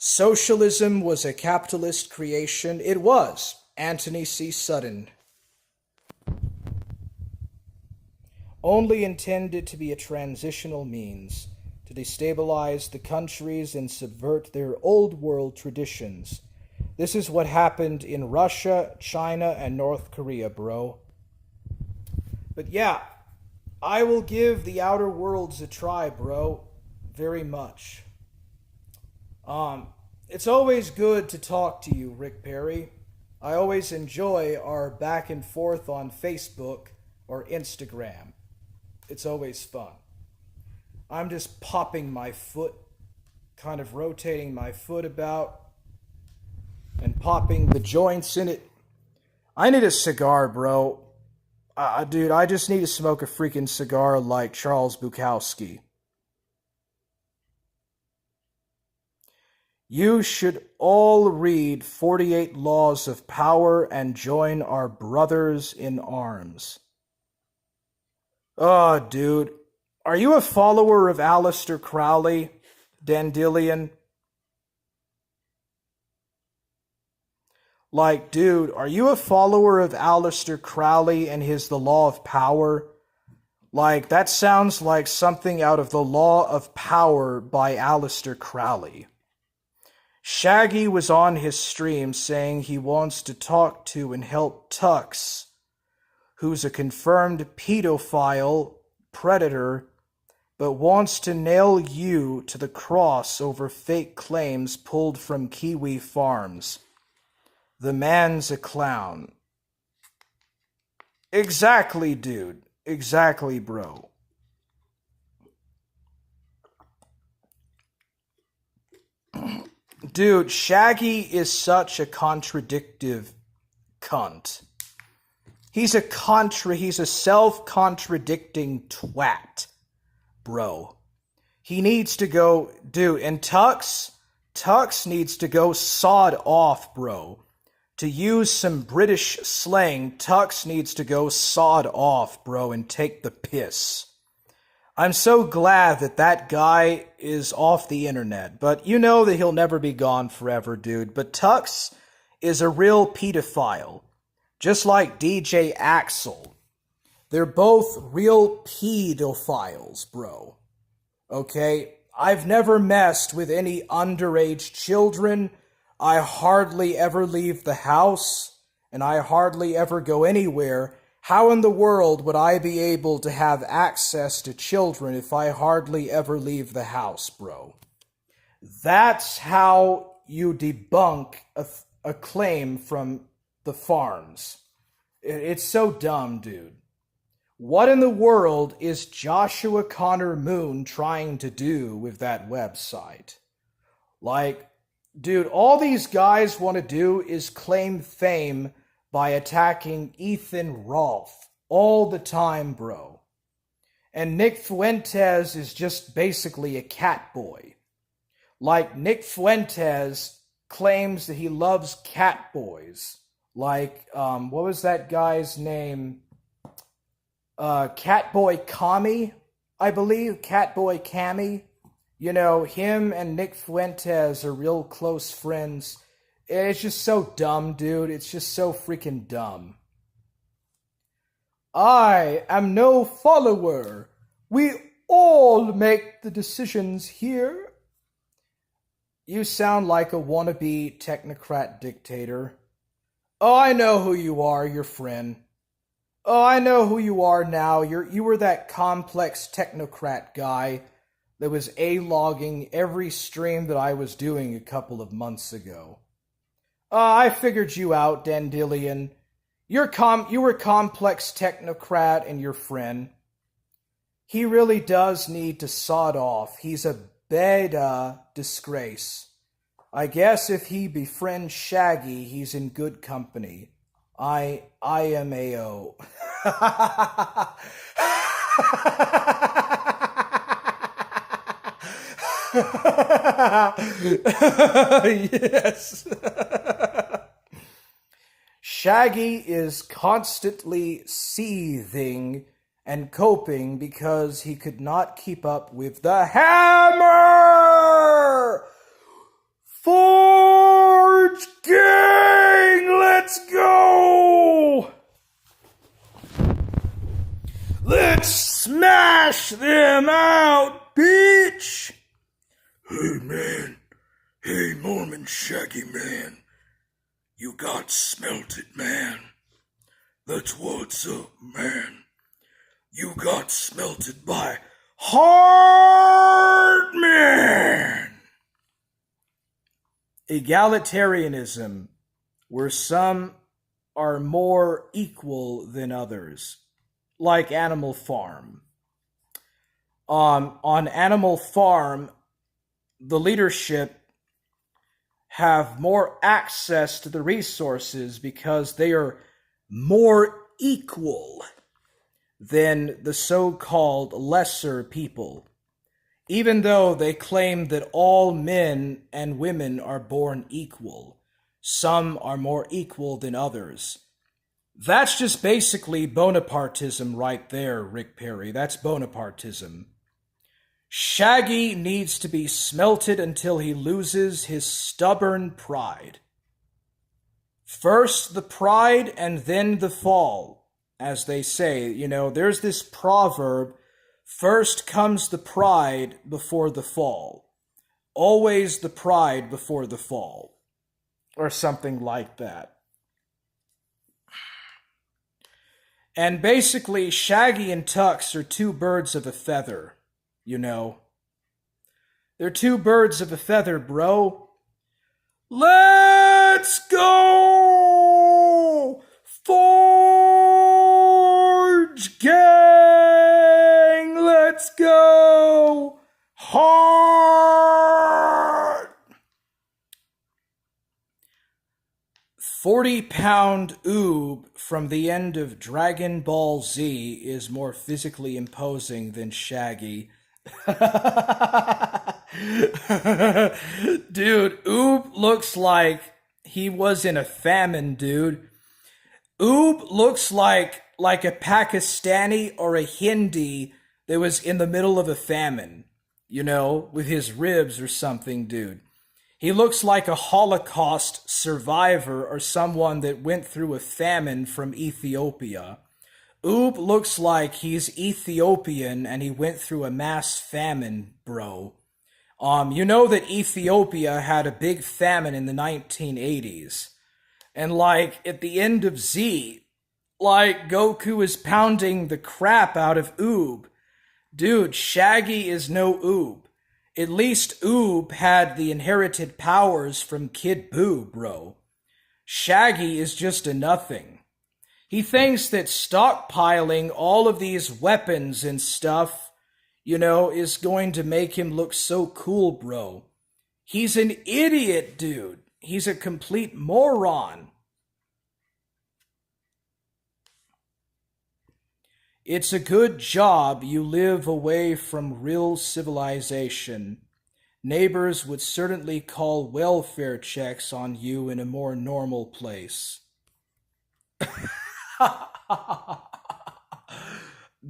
Socialism was a capitalist creation. It was. Anthony C. Sutton. Only intended to be a transitional means to destabilize the countries and subvert their old world traditions. This is what happened in Russia, China, and North Korea, bro. But yeah, I will give the Outer Worlds a try, bro. Very much. It's always good to talk to you, Rick Perry. I always enjoy our back and forth on Facebook or Instagram. It's always fun. I'm just popping my foot, kind of rotating my foot about, and popping the joints in it. I need a cigar, bro. Dude, I just need to smoke a freaking cigar like Charles Bukowski. You should all read 48 Laws of Power and join our brothers in arms. Oh, dude. Are you a follower of Aleister Crowley, Dandelion? Like, dude, are you a follower of Aleister Crowley and his The Law of Power? Like, that sounds like something out of The Law of Power by Aleister Crowley. Shaggy was on his stream saying he wants to talk to and help Tux, who's a confirmed pedophile predator, but wants to nail you to the cross over fake claims pulled from Kiwi farms. The man's a clown. Exactly, dude. Exactly, bro. Dude, Shaggy is such a contradictive cunt. He's a self-contradicting twat, bro. He needs to go, dude, and Tux needs to go sod off, bro. To use some British slang, Tux needs to go sod off, bro, and take the piss. I'm so glad that that guy is off the internet, but you know that he'll never be gone forever, dude. But Tux is a real pedophile, just like DJ Axel. They're both real pedophiles, bro. Okay? I've never messed with any underage children. I hardly ever leave the house, and I hardly ever go anywhere. How in the world would I be able to have access to children if I hardly ever leave the house, bro? That's how you debunk a claim from the farms. It's so dumb, dude. What in the world is Joshua Connor Moon trying to do with that website? Like, dude, all these guys want to do is claim fame by attacking Ethan Rolfe all the time, bro. And Nick Fuentes is just basically a cat boy. Like, Nick Fuentes claims that he loves cat boys. Like, what was that guy's name? Catboy Kami, I believe. Catboy Kami. You know, him and Nick Fuentes are real close friends. It's just so dumb, dude. It's just so freaking dumb. I am no follower. We all make the decisions here. You sound like a wannabe technocrat dictator. Oh, I know who you are, your friend. Oh, I know who you are now. You were that complex technocrat guy that was A-logging every stream that I was doing a couple of months ago. I figured you out, Dandelion. You were complex technocrat and your friend. He really does need to sod off. He's a beta disgrace. I guess if he befriends Shaggy, he's in good company. IMAO. Yes. Shaggy is constantly seething and coping because he could not keep up with the hammer! Forge Gang! Let's go! Let's smash them out, bitch! Hey, man. Hey, Mormon Shaggy, man. You got smelted, man. That's what's up, man. You got smelted by Hard Man. Egalitarianism, where some are more equal than others, like Animal Farm. On Animal Farm, the leadership have more access to the resources because they are more equal than the so-called lesser people, even though they claim that all men and women are born equal. Some are more equal than others. That's just basically Bonapartism right there, Rick Perry. That's Bonapartism. Shaggy needs to be smelted until he loses his stubborn pride. First the pride and then the fall, as they say. You know, there's this proverb, first comes the pride before the fall. Always the pride before the fall. Or something like that. And basically, Shaggy and Tux are two birds of a feather. You know. They're two birds of a feather, bro. Let's go! Forge Gang! Let's go! Hard! 40-pound oob from the end of Dragon Ball Z is more physically imposing than Shaggy. Dude, Oob looks like he was in a famine, dude. Oob looks like a Pakistani or a Hindi that was in the middle of a famine, you know, with his ribs or something, dude. He looks like a Holocaust survivor or someone that went through a famine from Ethiopia. Oob looks like he's Ethiopian and he went through a mass famine, bro. You know that Ethiopia had a big famine in the 1980s. And like at the end of Z, like Goku is pounding the crap out of Oob. Dude, Shaggy is no Oob. At least Oob had the inherited powers from Kid Buu, bro. Shaggy is just a nothing. He thinks that stockpiling all of these weapons and stuff, you know, is going to make him look so cool, bro. He's an idiot, dude. He's a complete moron. It's a good job you live away from real civilization. Neighbors would certainly call welfare checks on you in a more normal place.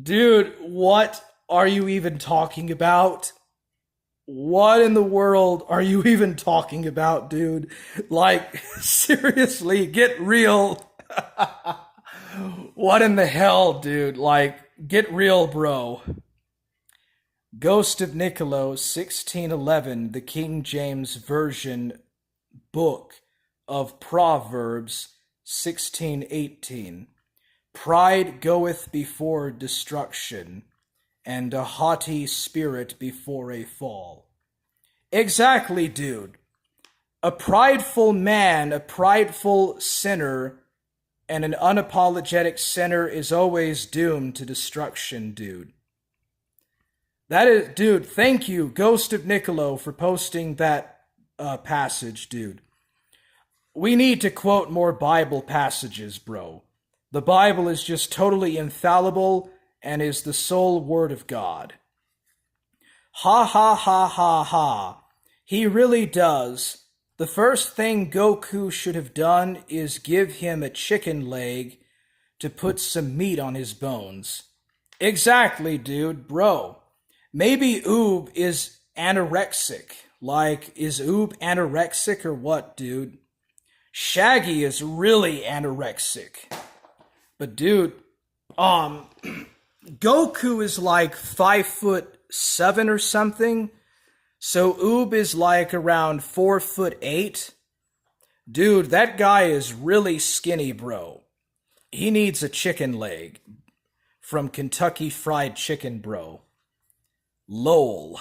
Dude, what are you even talking about? What in the world are you even talking about, dude? Like, seriously, get real. What in the hell, dude? Like, get real, bro. Ghost of Niccolo, 1611, the King James Version book of Proverbs, 1618. Pride goeth before destruction, and a haughty spirit before a fall. Exactly, dude. A prideful man, a prideful sinner, and an unapologetic sinner is always doomed to destruction, dude. That is, dude, thank you, Ghost of Niccolo, for posting that passage, dude. We need to quote more Bible passages, bro. The Bible is just totally infallible and is the sole word of God. Ha ha ha ha ha. He really does. The first thing Goku should have done is give him a chicken leg to put some meat on his bones. Exactly, dude, bro. Maybe Oob is anorexic. Like, is Oob anorexic or what, dude? Shaggy is really anorexic. But dude, Goku is like 5'7" or something. So Oob is like around 4'8". Dude, that guy is really skinny, bro. He needs a chicken leg from Kentucky Fried Chicken, bro. Lol.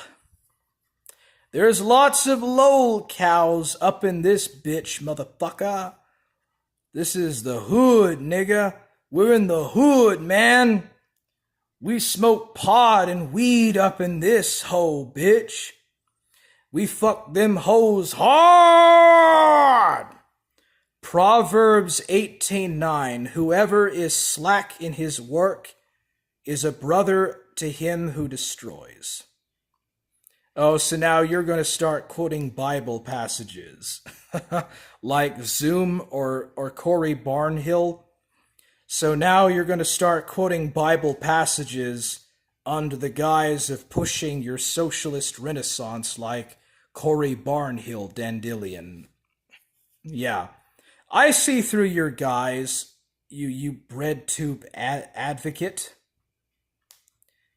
There's lots of lol cows up in this bitch, motherfucker. This is the hood, nigga. We're in the hood, man. We smoke pot and weed up in this hoe, bitch. We fuck them hoes hard. Proverbs 18:9. Whoever is slack in his work is a brother to him who destroys. Oh, so now you're going to start quoting Bible passages like Zoom or Corey Barnhill. So now you're going to start quoting Bible passages under the guise of pushing your socialist renaissance like Corey Barnhill Dandelion. Yeah, I see through your guys, you bread tube advocate.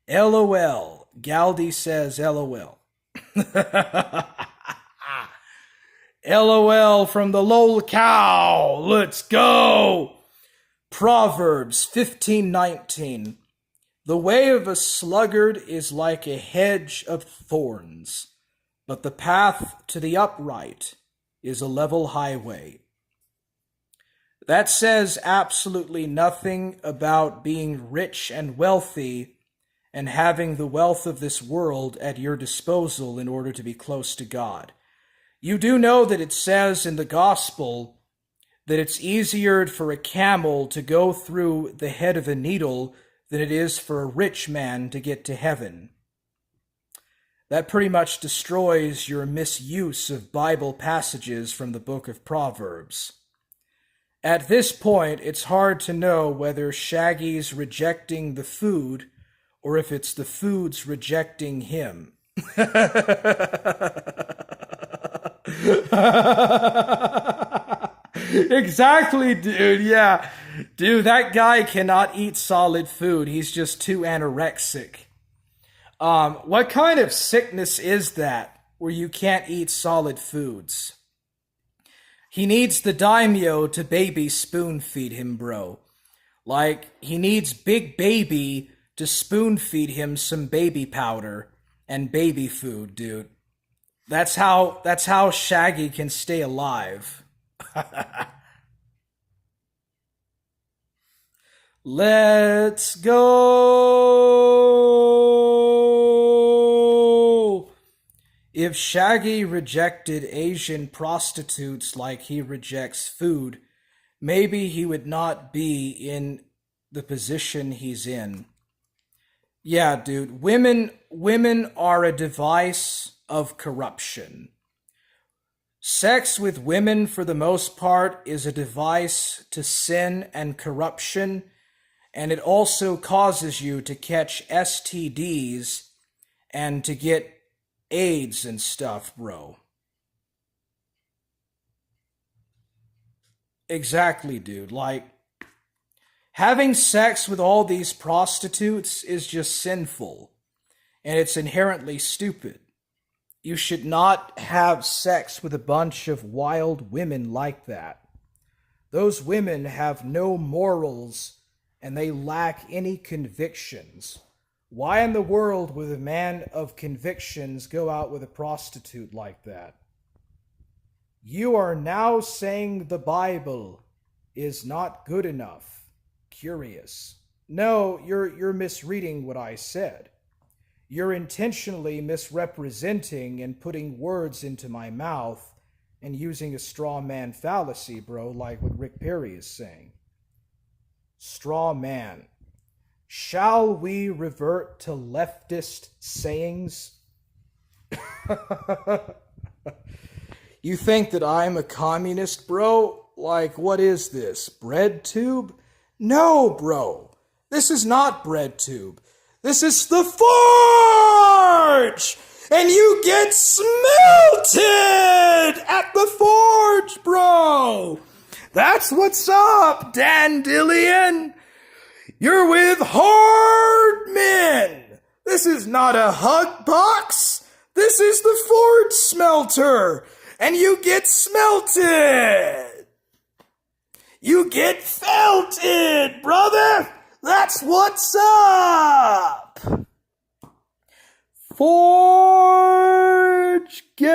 LOL. Galdi says LOL. LOL from the lol cow. Let's go. Proverbs 15:19. The way of a sluggard is like a hedge of thorns, but the path to the upright is a level highway. That says absolutely nothing about being rich and wealthy and having the wealth of this world at your disposal in order to be close to God. You do know that it says in the gospel that it's easier for a camel to go through the head of a needle than it is for a rich man to get to heaven. That pretty much destroys your misuse of Bible passages from the book of Proverbs. At this point, it's hard to know whether Shaggy's rejecting the food or if it's the food's rejecting him. Exactly, dude. Yeah. Dude, that guy cannot eat solid food. He's just too anorexic. What kind of sickness is that where you can't eat solid foods? He needs the daimyo to baby spoon feed him, bro. Like, he needs Big Baby to spoon feed him some baby powder and baby food, dude. That's how Shaggy can stay alive. Let's go. If Shaggy rejected Asian prostitutes like he rejects food, maybe he would not be in the position he's in. Yeah, dude, women are a device of corruption. Sex with women, for the most part, is a device to sin and corruption, and it also causes you to catch STDs and to get AIDS and stuff, bro. Exactly, dude. Like, having sex with all these prostitutes is just sinful. and it's inherently stupid. You should not have sex with a bunch of wild women like that. Those women have no morals and they lack any convictions. Why in the world would a man of convictions go out with a prostitute like that? You are now saying the Bible is not good enough. Curious. No, you're misreading what I said. You're intentionally misrepresenting and putting words into my mouth and using a straw man fallacy, bro, like what Rick Perry is saying. Straw man. Shall we revert to leftist sayings? You think that I'm a communist, bro? Like, what is this? Bread tube? No, bro. This is not bread tube. This is the forge! And you get smelted at the forge, bro! That's what's up, Dandelion! You're with hard men! This is not a hug box! This is the forge smelter! And you get smelted! You get felted, brother! That's what's up! Forge Gang!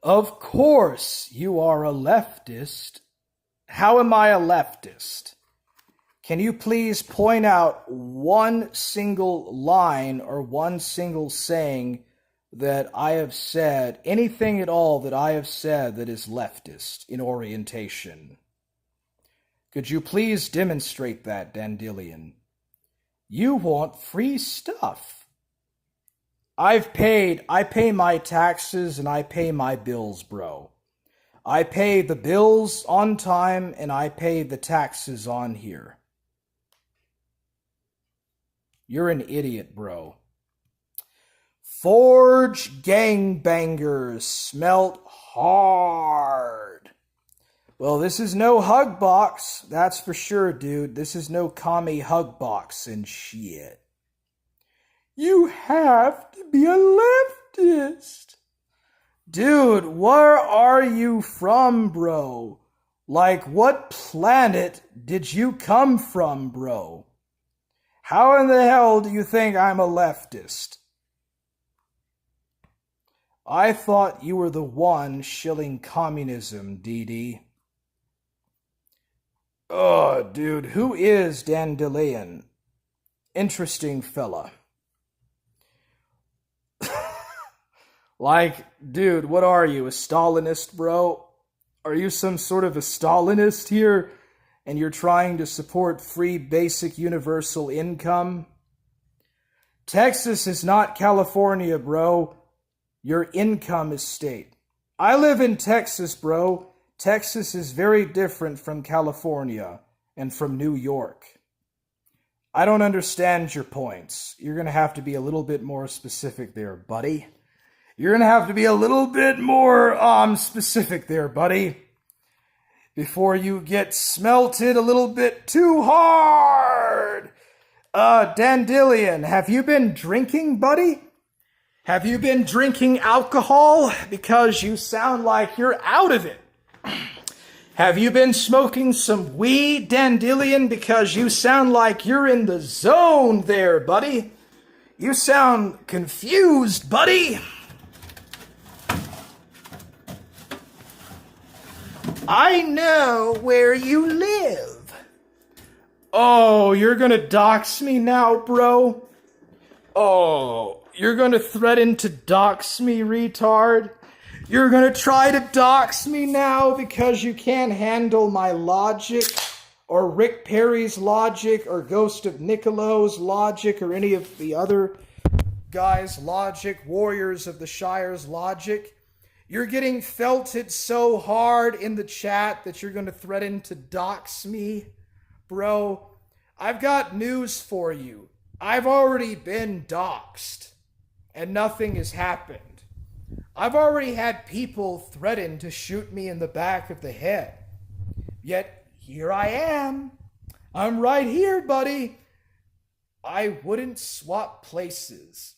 Of course you are a leftist. How am I a leftist? Can you please point out one single line or one single saying that I have said, anything at all that I have said that is leftist in orientation? Could you please demonstrate that, Dandelion? You want free stuff. I pay my taxes and I pay my bills, bro. I pay the bills on time and I pay the taxes on here. You're an idiot, bro. Forge gangbangers smelt hard. Well, this is no hug box, that's for sure, dude. This is no commie hug box and shit. You have to be a leftist. Dude, where are you from, bro? Like, what planet did you come from, bro? How in the hell do you think I'm a leftist? I thought you were the one shilling communism, DD. Oh, dude, who is Dandelion? Interesting fella. Like, dude, what are you, a Stalinist, bro? Are you some sort of a Stalinist here? And you're trying to support free basic universal income? Texas is not California, bro. Your income is state. I live in Texas, bro. Texas is very different from California and from New York. I don't understand your points. You're going to have to be a little bit more specific there, buddy. You're going to have to be a little bit more specific there, buddy. Before you get smelted a little bit too hard. Dandelion, have you been drinking, buddy? Have you been drinking alcohol? Because you sound like you're out of it. Have you been smoking some weed, Dandelion? Because you sound like you're in the zone there, buddy. You sound confused, buddy. I know where you live. Oh, you're gonna dox me now, bro? Oh, you're gonna threaten to dox me, retard? You're gonna try to dox me now because you can't handle my logic, or Rick Perry's logic, or Ghost of Nicolo's logic, or any of the other guys' logic, Warriors of the Shire's logic? You're getting felted so hard in the chat that you're going to threaten to dox me? Bro, I've got news for you. I've already been doxed, and nothing has happened. I've already had people threaten to shoot me in the back of the head. Yet, Here I am. I'm right here, buddy. I wouldn't swap places.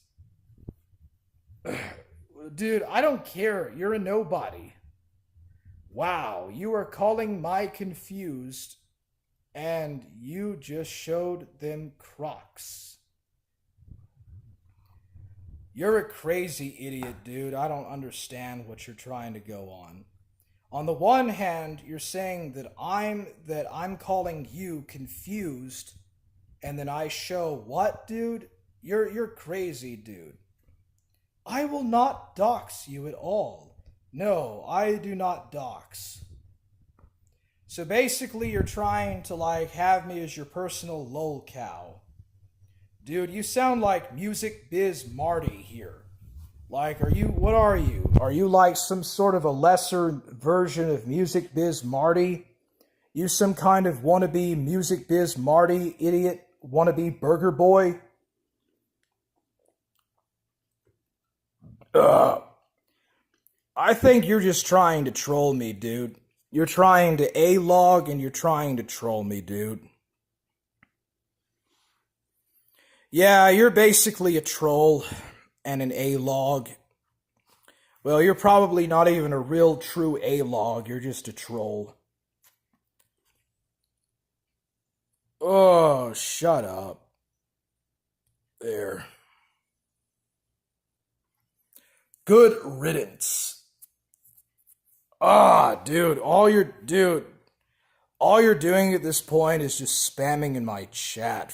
Dude, I don't care. You're a nobody. Wow, you are calling my confused, and you just showed them Crocs. You're a crazy idiot, dude. I don't understand what you're trying to go on. On the one hand, you're saying that I'm calling you confused, and then I show what, dude? You're crazy, dude. I will not dox you at all. No, I do not dox. So basically, you're trying to have me as your personal lol cow. Dude, you sound like Music Biz Marty here. What are you? Are you like some sort of a lesser version of Music Biz Marty? You some kind of wannabe Music Biz Marty idiot wannabe burger boy? I think you're just trying to troll me, dude. You're trying to A-log and you're trying to troll me, dude. Yeah, you're basically a troll and an A-log. Well, you're probably not even a real true A-log. You're just a troll. Oh, shut up. There. Good riddance. Dude, all you're doing at this point is just spamming in my chat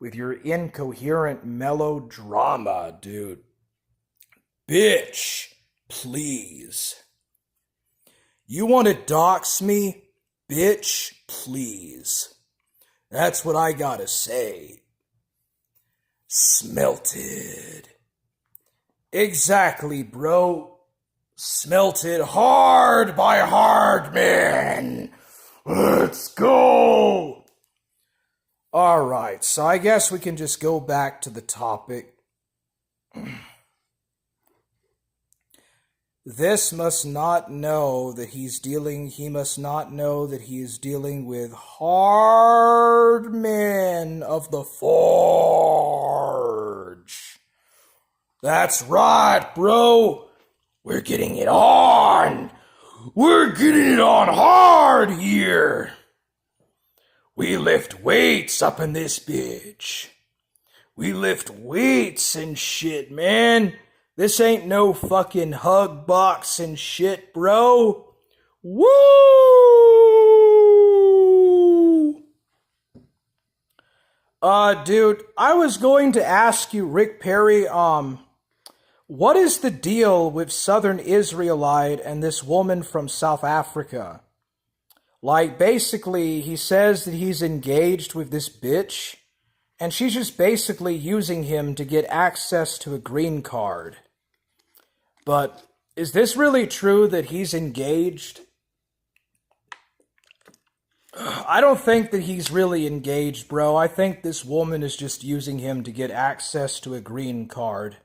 with your incoherent melodrama, dude. Bitch, please. You want to dox me? Bitch, please. That's what I gotta say. Smelted. Exactly, bro. Smelted hard by hard men. Let's go. Alright, so I guess we can just go back to the topic. He must not know that he is dealing with hard men of the forge. That's right, bro. We're getting it on. We're getting it on hard here. We lift weights up in this bitch. We lift weights and shit, man. This ain't no fucking hug box and shit, bro. Woo! Dude, I was going to ask you, Rick Perry, what is the deal with Southern Israelite and this woman from South Africa? Basically, he says that he's engaged with this bitch, and she's just basically using him to get access to a green card. But is this really true that he's engaged? I don't think that he's really engaged, bro. I think this woman is just using him to get access to a green card.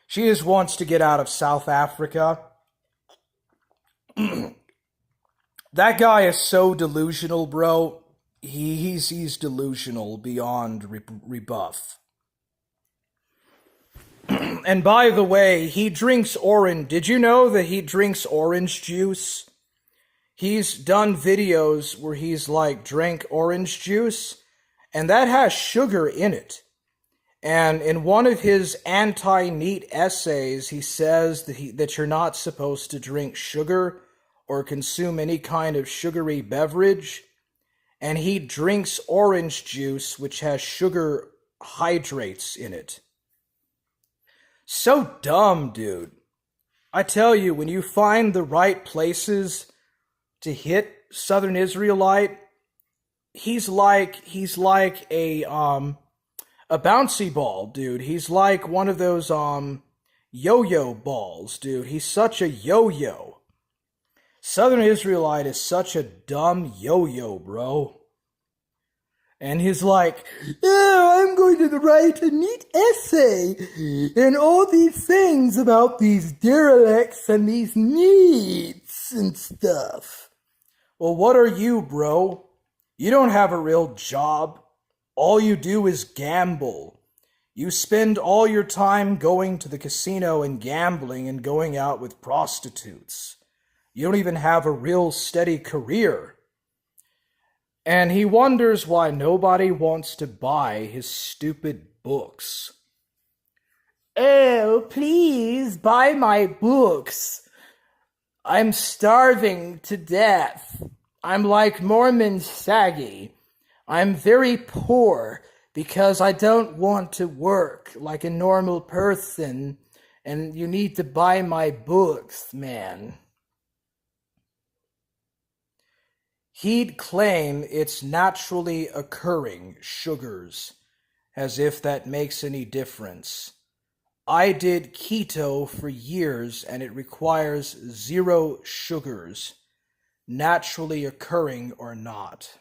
She just wants to get out of South Africa. That guy is so delusional, bro. He's delusional beyond rebuff. And by the way, he drinks orange. Did you know that he drinks orange juice? He's done videos where he's drank orange juice, and that has sugar in it. And in one of his anti-neat essays, he says that you're not supposed to drink sugar or consume any kind of sugary beverage. And he drinks orange juice, which has sugar hydrates in it. So dumb, dude. I tell you, when you find the right places to hit Southern Israelite, he's like a bouncy ball, dude. He's like one of those yo-yo balls, dude. He's such a yo-yo. Southern Israelite is such a dumb yo-yo, bro. And he's like, oh, I'm going to write a neat essay and all these things about these derelicts and these needs and stuff. Well, what are you, bro? You don't have a real job. All you do is gamble. You spend all your time going to the casino and gambling and going out with prostitutes. You don't even have a real steady career. And he wonders why nobody wants to buy his stupid books. Oh, please buy my books. I'm starving to death. I'm like Mormon Shaggy. I'm very poor because I don't want to work like a normal person, and you need to buy my books, man. He'd claim it's naturally occurring sugars, as if that makes any difference. I did keto for years and it requires 0 sugars, naturally occurring or not.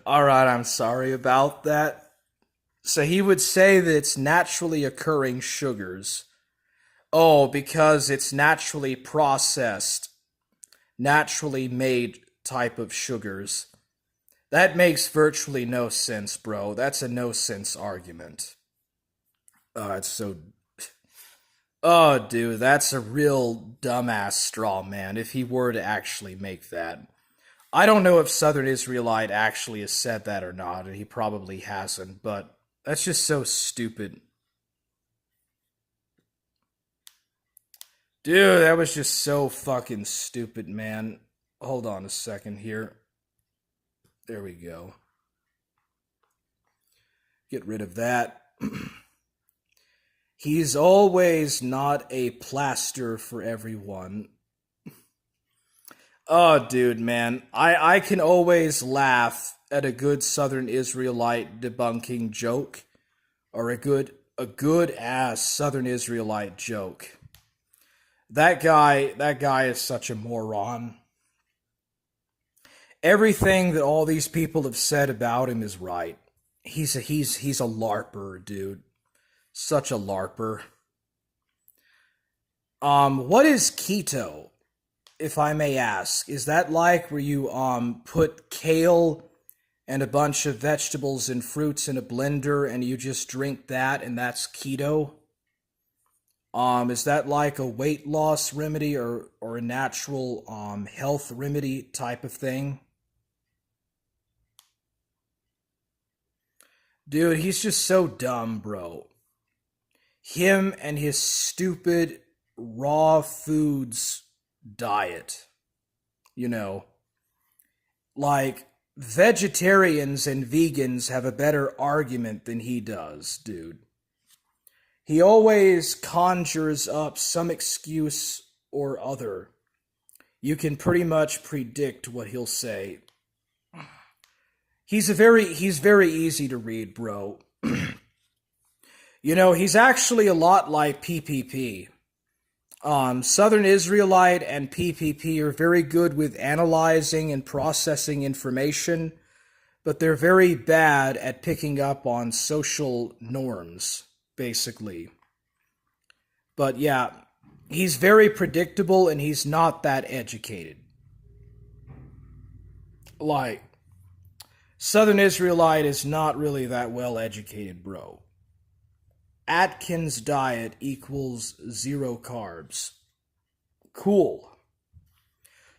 All right, I'm sorry about that. So he would say that it's naturally occurring sugars. Oh, because it's naturally processed, naturally made type of sugars. That makes virtually no sense, bro. That's a no sense argument. It's so. Oh, dude, that's a real dumbass straw man if he were to actually make that. I don't know if Southern Israelite actually has said that or not, and he probably hasn't, but that's just so stupid. Dude, that was just so fucking stupid, man. Hold on a second here. There we go. Get rid of that. He's always not a plaster for everyone. Oh, dude, man. I can always laugh at a good Southern Israelite debunking joke, or a good ass Southern Israelite joke. That guy is such a moron. Everything that all these people have said about him is right. He's a larper, dude. Such a larper. What is keto, if I may ask? Is that like where you put kale and a bunch of vegetables and fruits in a blender and you just drink that and that's keto? Is that like a weight loss remedy or a natural health remedy type of thing? Dude, he's just so dumb, bro. Him and his stupid raw foods diet. You know, like vegetarians and vegans have a better argument than he does, dude. He always conjures up some excuse or other. You can pretty much predict what he'll say. He's very easy to read, bro. You know, he's actually a lot like PPP. Southern Israelite and PPP are very good with analyzing and processing information, but they're very bad at picking up on social norms, basically. But yeah, he's very predictable and he's not that educated. Like, Southern Israelite is not really that well educated, bro. Atkins diet equals 0 carbs. Cool.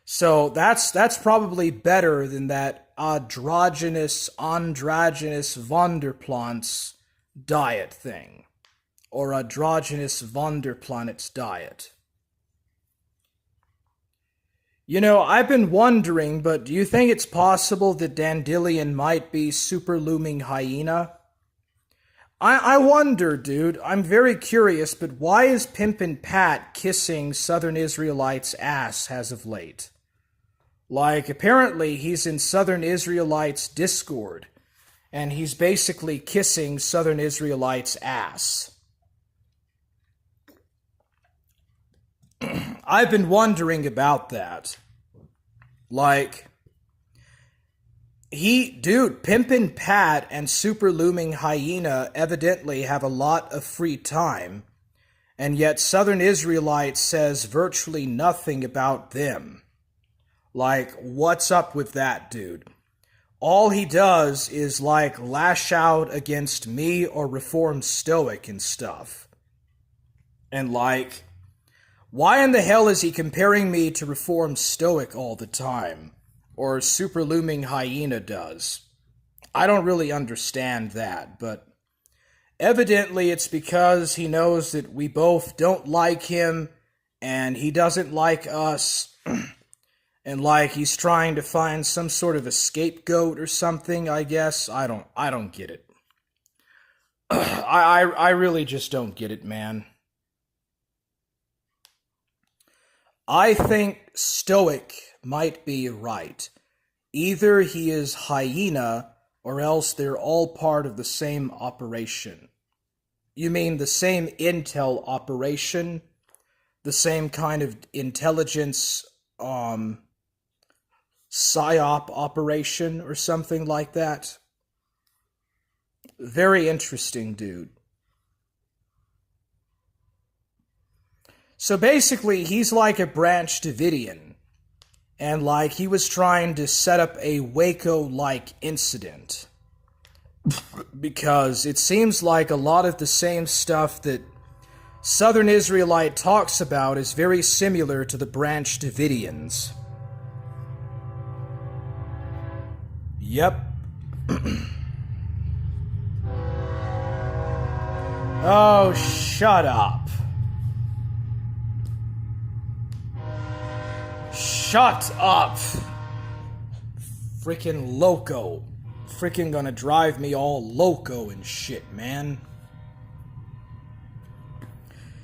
So that's probably better than that androgynous Vonderplants diet thing. Or androgynous Vonderplanets diet. You know, I've been wondering, but do you think it's possible that Dandelion might be super looming hyena? I wonder, dude. I'm very curious, but why is Pimpin' Pat kissing Southern Israelites' ass as of late? Like, apparently he's in Southern Israelites' Discord, and he's basically kissing Southern Israelites' ass. I've been wondering about that. Like, Pimpin' Pat and Super Looming Hyena evidently have a lot of free time, and yet Southern Israelite says virtually nothing about them. Like, what's up with that, dude? All he does is, like, lash out against me or Reformed Stoic and stuff. And, like, why in the hell is he comparing me to Reformed Stoic all the time? Or Super Looming Hyena does? I don't really understand that, but evidently it's because he knows that we both don't like him, and he doesn't like us, and like he's trying to find some sort of a scapegoat or something, I guess. I don't get it. I really just don't get it, man. I think Stoic might be right. Either he is Hyena, or else they're all part of the same operation. You mean the same intel operation? The same kind of intelligence, psyop operation, or something like that? Very interesting, dude. So basically, he's like a Branch Davidian, and like he was trying to set up a Waco-like incident. Because it seems like a lot of the same stuff that Southern Israelite talks about is very similar to the Branch Davidians. Yep. Oh, shut up. Shut up! Freaking loco. Freaking gonna drive me all loco and shit, man.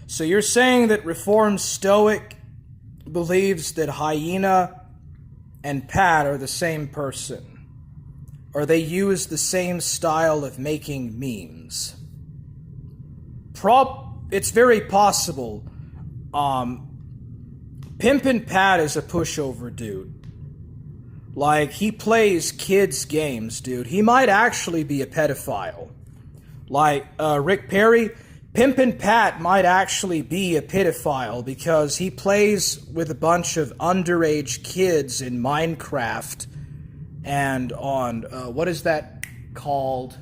So you're saying that Reformed Stoic believes that Hyena and Pat are the same person? Or they use the same style of making memes? It's very possible. Pimpin' Pat is a pushover dude. Like, he plays kids' games, dude. He might actually be a pedophile. Like, Rick Perry, Pimpin' Pat might actually be a pedophile because he plays with a bunch of underage kids in Minecraft and on, what is that called?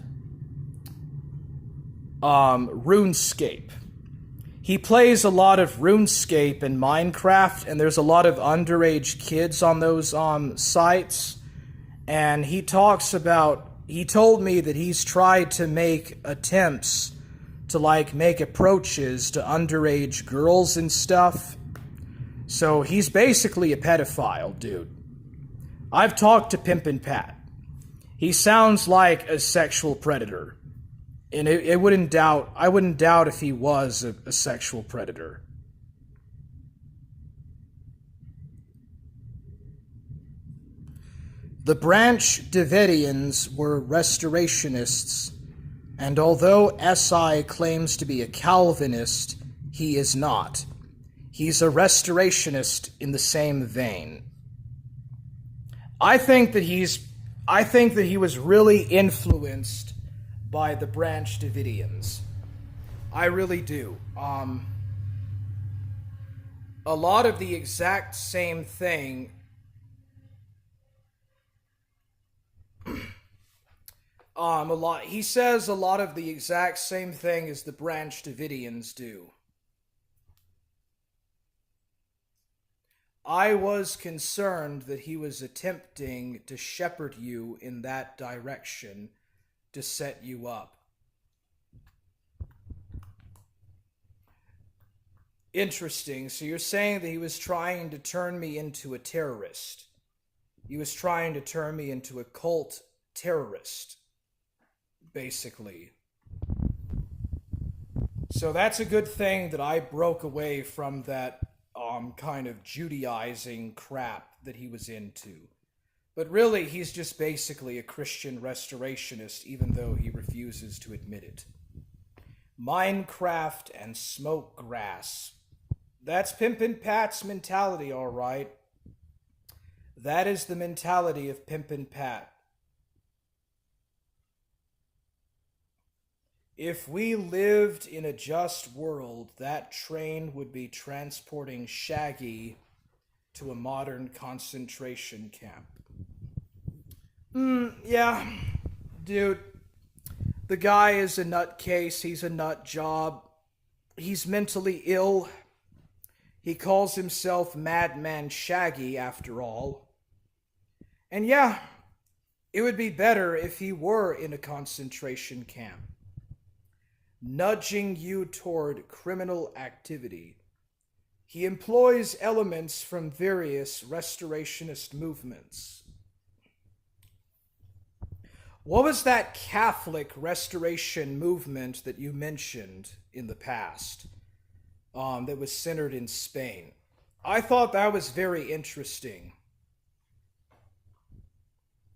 RuneScape. He plays a lot of RuneScape and Minecraft, and there's a lot of underage kids on those sites. And he told me that he's tried to make attempts to, like, make approaches to underage girls and stuff. So he's basically a pedophile, dude. I've talked to Pimpin' Pat. He sounds like a sexual predator. And I wouldn't doubt if he was a sexual predator. The Branch Davidians were restorationists, and although SI claims to be a Calvinist, he is not. He's a restorationist in the same vein. I think that he was really influenced by the Branch Davidians. I really do. A lot of the exact same thing. He says a lot of the exact same thing as the Branch Davidians do. I was concerned that he was attempting to shepherd you in that direction to set you up. Interesting. So you're saying that he was trying to turn me into a terrorist. He was trying to turn me into a cult terrorist, basically. So that's a good thing that I broke away from that kind of Judaizing crap that he was into. But really, he's just basically a Christian restorationist, even though he refuses to admit it. Minecraft and smoke grass. That's Pimpin' Pat's mentality, all right. That is the mentality of Pimpin' Pat. If we lived in a just world, that train would be transporting Shaggy to a modern concentration camp. Yeah, dude. The guy is a nutcase. He's a nut job. He's mentally ill. He calls himself Madman Shaggy, after all. And yeah, it would be better if he were in a concentration camp, nudging you toward criminal activity. He employs elements from various restorationist movements. What was that Catholic restoration movement that you mentioned in the past that was centered in Spain? I thought that was very interesting.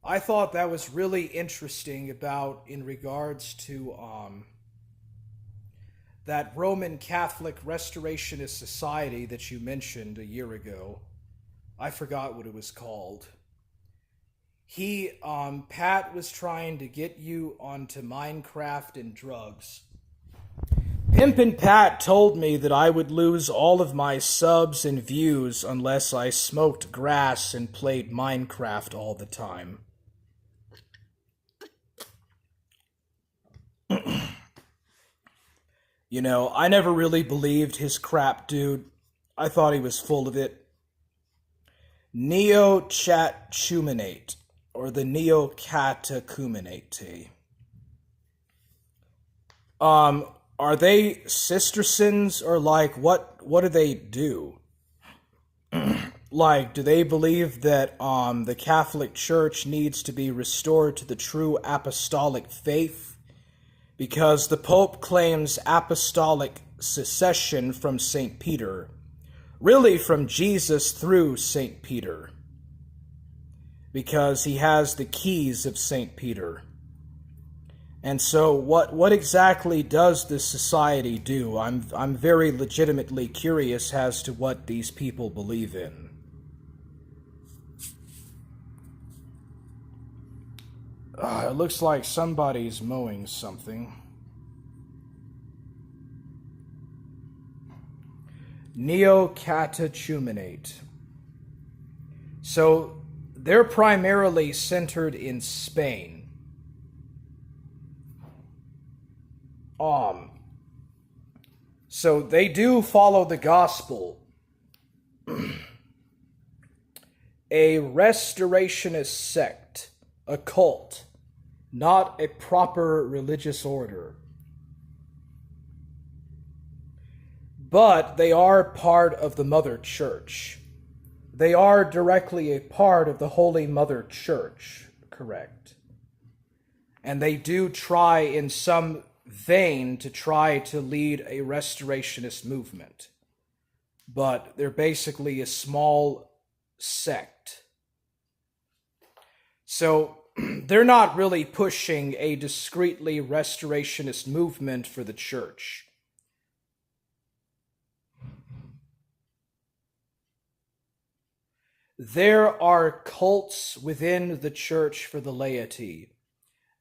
I thought that was really interesting about in regards to that Roman Catholic Restorationist Society that you mentioned a year ago. I forgot what it was called. Pat was trying to get you onto Minecraft and drugs. Pimpin' Pat told me that I would lose all of my subs and views unless I smoked grass and played Minecraft all the time. You know, I never really believed his crap, dude. I thought he was full of it. Neo-Chat-Chuminate, or the Neo-Catacuminate. Are they sister sins, or like, what do they do? Like, do they believe that the Catholic Church needs to be restored to the true apostolic faith? Because the Pope claims apostolic succession from St. Peter, really from Jesus through St. Peter, because he has the keys of St. Peter. And so what exactly does this society do? I'm very legitimately curious as to what these people believe in. It looks like somebody's mowing something. Neo-Catacuminate. So they're primarily centered in Spain. So they do follow the gospel. A restorationist sect, a cult, not a proper religious order. But they are part of the Mother Church. They are directly a part of the Holy Mother Church, correct? And they do try in some vein to try to lead a restorationist movement. But they're basically a small sect. So they're not really pushing a discreetly restorationist movement for the church. There are cults within the church for the laity.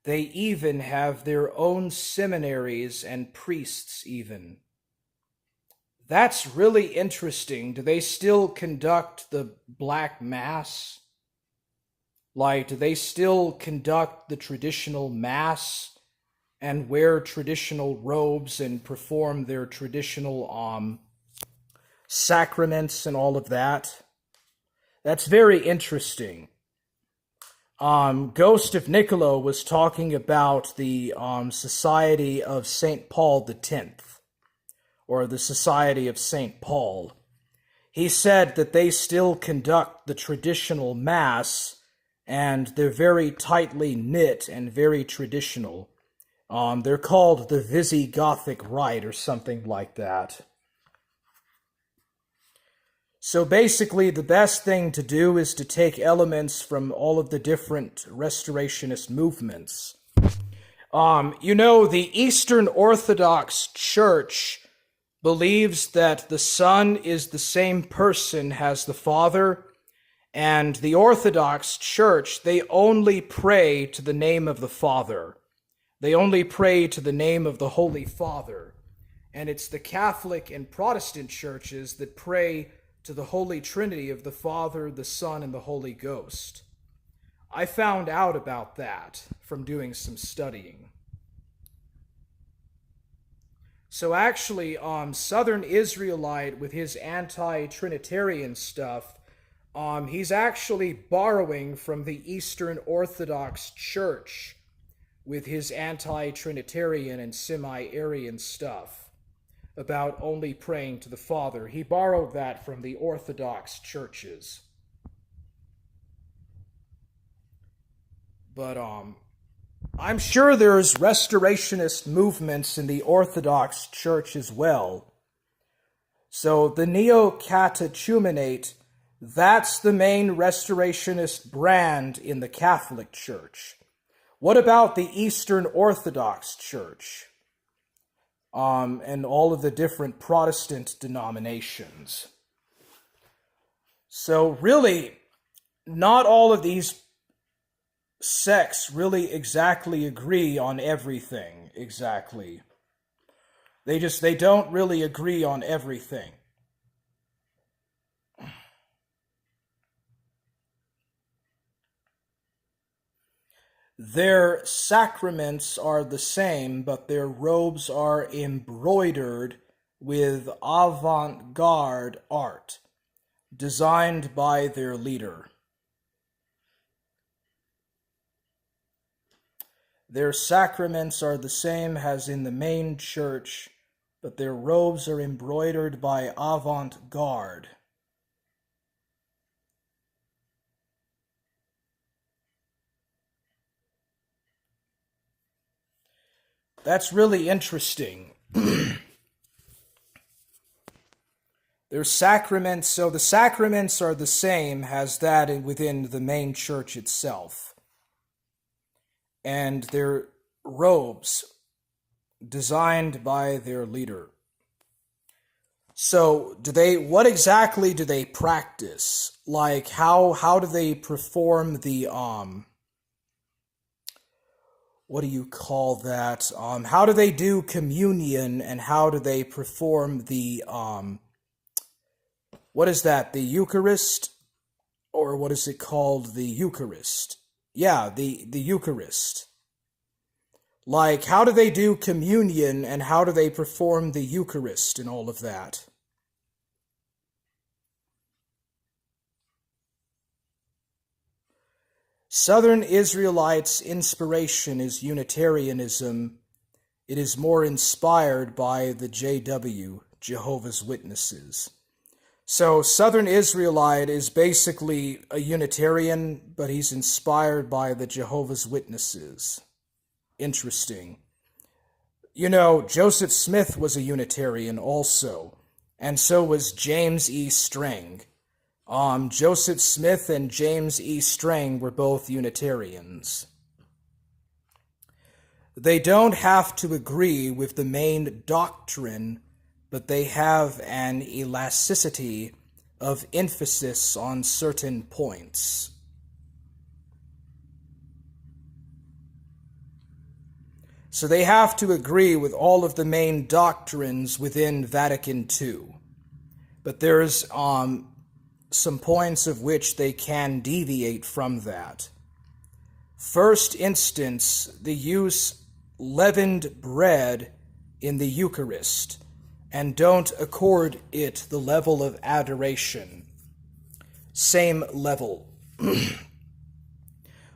They even have their own seminaries and priests even. That's really interesting. Do they still conduct the Black Mass? Like, do they still conduct the traditional Mass and wear traditional robes and perform their traditional sacraments and all of that? That's very interesting. Ghost of Niccolo was talking about the Society of St. Paul X, or the Society of St. Paul. He said that they still conduct the traditional Mass, and they're very tightly knit and very traditional. They're called the Visigothic Rite or something like that. So basically, the best thing to do is to take elements from all of the different restorationist movements. The Eastern Orthodox Church believes that the Son is the same person as the Father, and the Orthodox Church, they only pray to the name of the Father. They only pray to the name of the Holy Father. And it's the Catholic and Protestant churches that pray to the Holy Trinity of the Father, the Son, and the Holy Ghost. I found out about that from doing some studying. So actually, Southern Israelite, with his anti-Trinitarian stuff, he's actually borrowing from the Eastern Orthodox Church with his anti-Trinitarian and semi-Arian stuff about only praying to the Father. He borrowed that from the Orthodox churches. But I'm sure there's restorationist movements in the Orthodox Church as well. So the Neo-Catechumenate, that's the main restorationist brand in the Catholic Church. What about the Eastern Orthodox Church? And all of the different Protestant denominations. So really, not all of these sects really exactly agree on everything, exactly. They don't really agree on everything. Their sacraments are the same, but their robes are embroidered with avant-garde art, designed by their leader. Their sacraments are the same as in the main church, but their robes are embroidered by avant-garde. That's really interesting. Their sacraments, so the sacraments are the same as that within the main church itself. And their robes, designed by their leader. So, what exactly do they practice? Like, how do they perform the, what do you call that? How do they do communion, and how do they perform the, what is that, the Eucharist? Or what is it called, the Eucharist? Yeah, the Eucharist. Like, how do they do communion, and how do they perform the Eucharist and all of that? Southern Israelites' inspiration is Unitarianism. It is more inspired by the JW, Jehovah's Witnesses. So Southern Israelite is basically a Unitarian, but he's inspired by the Jehovah's Witnesses. Interesting. You know, Joseph Smith was a Unitarian also, and so was James E. Strang. Joseph Smith and James E. Strang were both Unitarians. They don't have to agree with the main doctrine, but they have an elasticity of emphasis on certain points. So they have to agree with all of the main doctrines within Vatican II. But there's some points of which they can deviate from that. First instance, they use leavened bread in the Eucharist and don't accord it the level of adoration. Same level.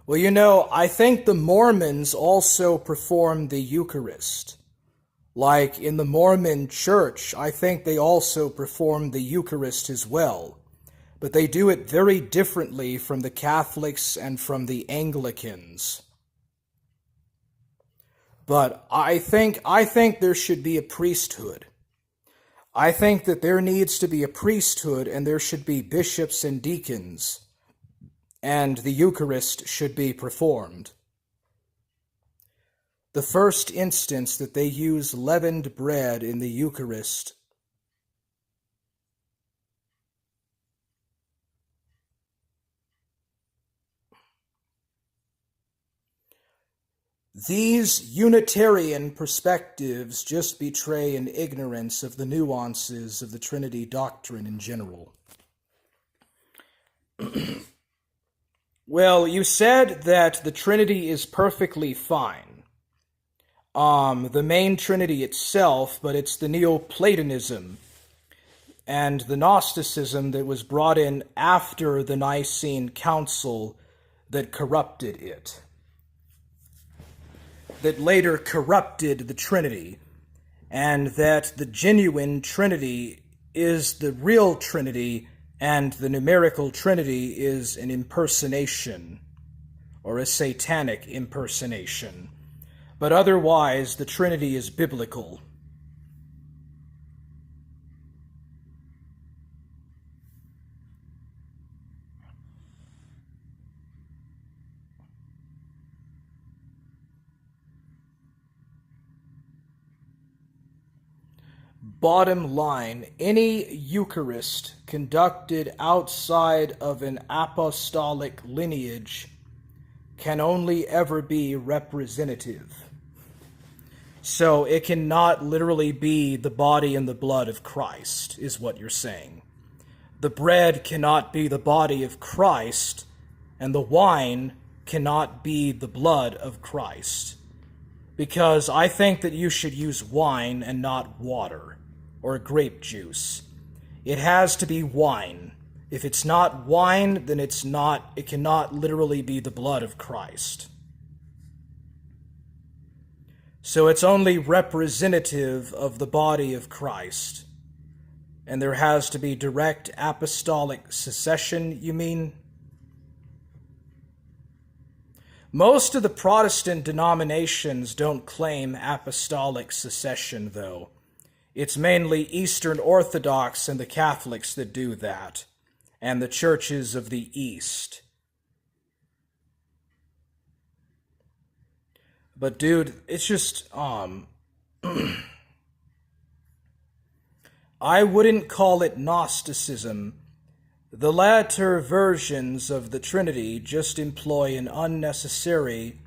Well, you know, I think the Mormons also perform the Eucharist. Like in the Mormon church, I think they also perform the Eucharist as well. But they do it very differently from the Catholics and from the Anglicans. But I think there should be a priesthood. I think that there needs to be a priesthood, and there should be bishops and deacons, and the Eucharist should be performed. The first instance that they use leavened bread in the Eucharist These Unitarian perspectives just betray an ignorance of the nuances of the Trinity doctrine in general. Well, you said that the Trinity is perfectly fine. The main Trinity itself, but it's the Neoplatonism and the Gnosticism that was brought in after the Nicene Council that corrupted it. That later corrupted the Trinity, and that the genuine Trinity is the real Trinity, and the numerical Trinity is an impersonation, or a satanic impersonation. But otherwise, the Trinity is biblical. Bottom line, any Eucharist conducted outside of an apostolic lineage can only ever be representative. So it cannot literally be the body and the blood of Christ, is what you're saying. The bread cannot be the body of Christ, and the wine cannot be the blood of Christ. Because I think that you should use wine and not water or grape juice. It has to be wine. If it's not wine, then it cannot literally be the blood of Christ. So it's only representative of the body of Christ. And there has to be direct apostolic succession, you mean? Most of the Protestant denominations don't claim apostolic succession, though. It's mainly Eastern Orthodox and the Catholics that do that, and the churches of the East. But dude, it's just, I wouldn't call it Gnosticism. The latter versions of the Trinity just employ an unnecessary,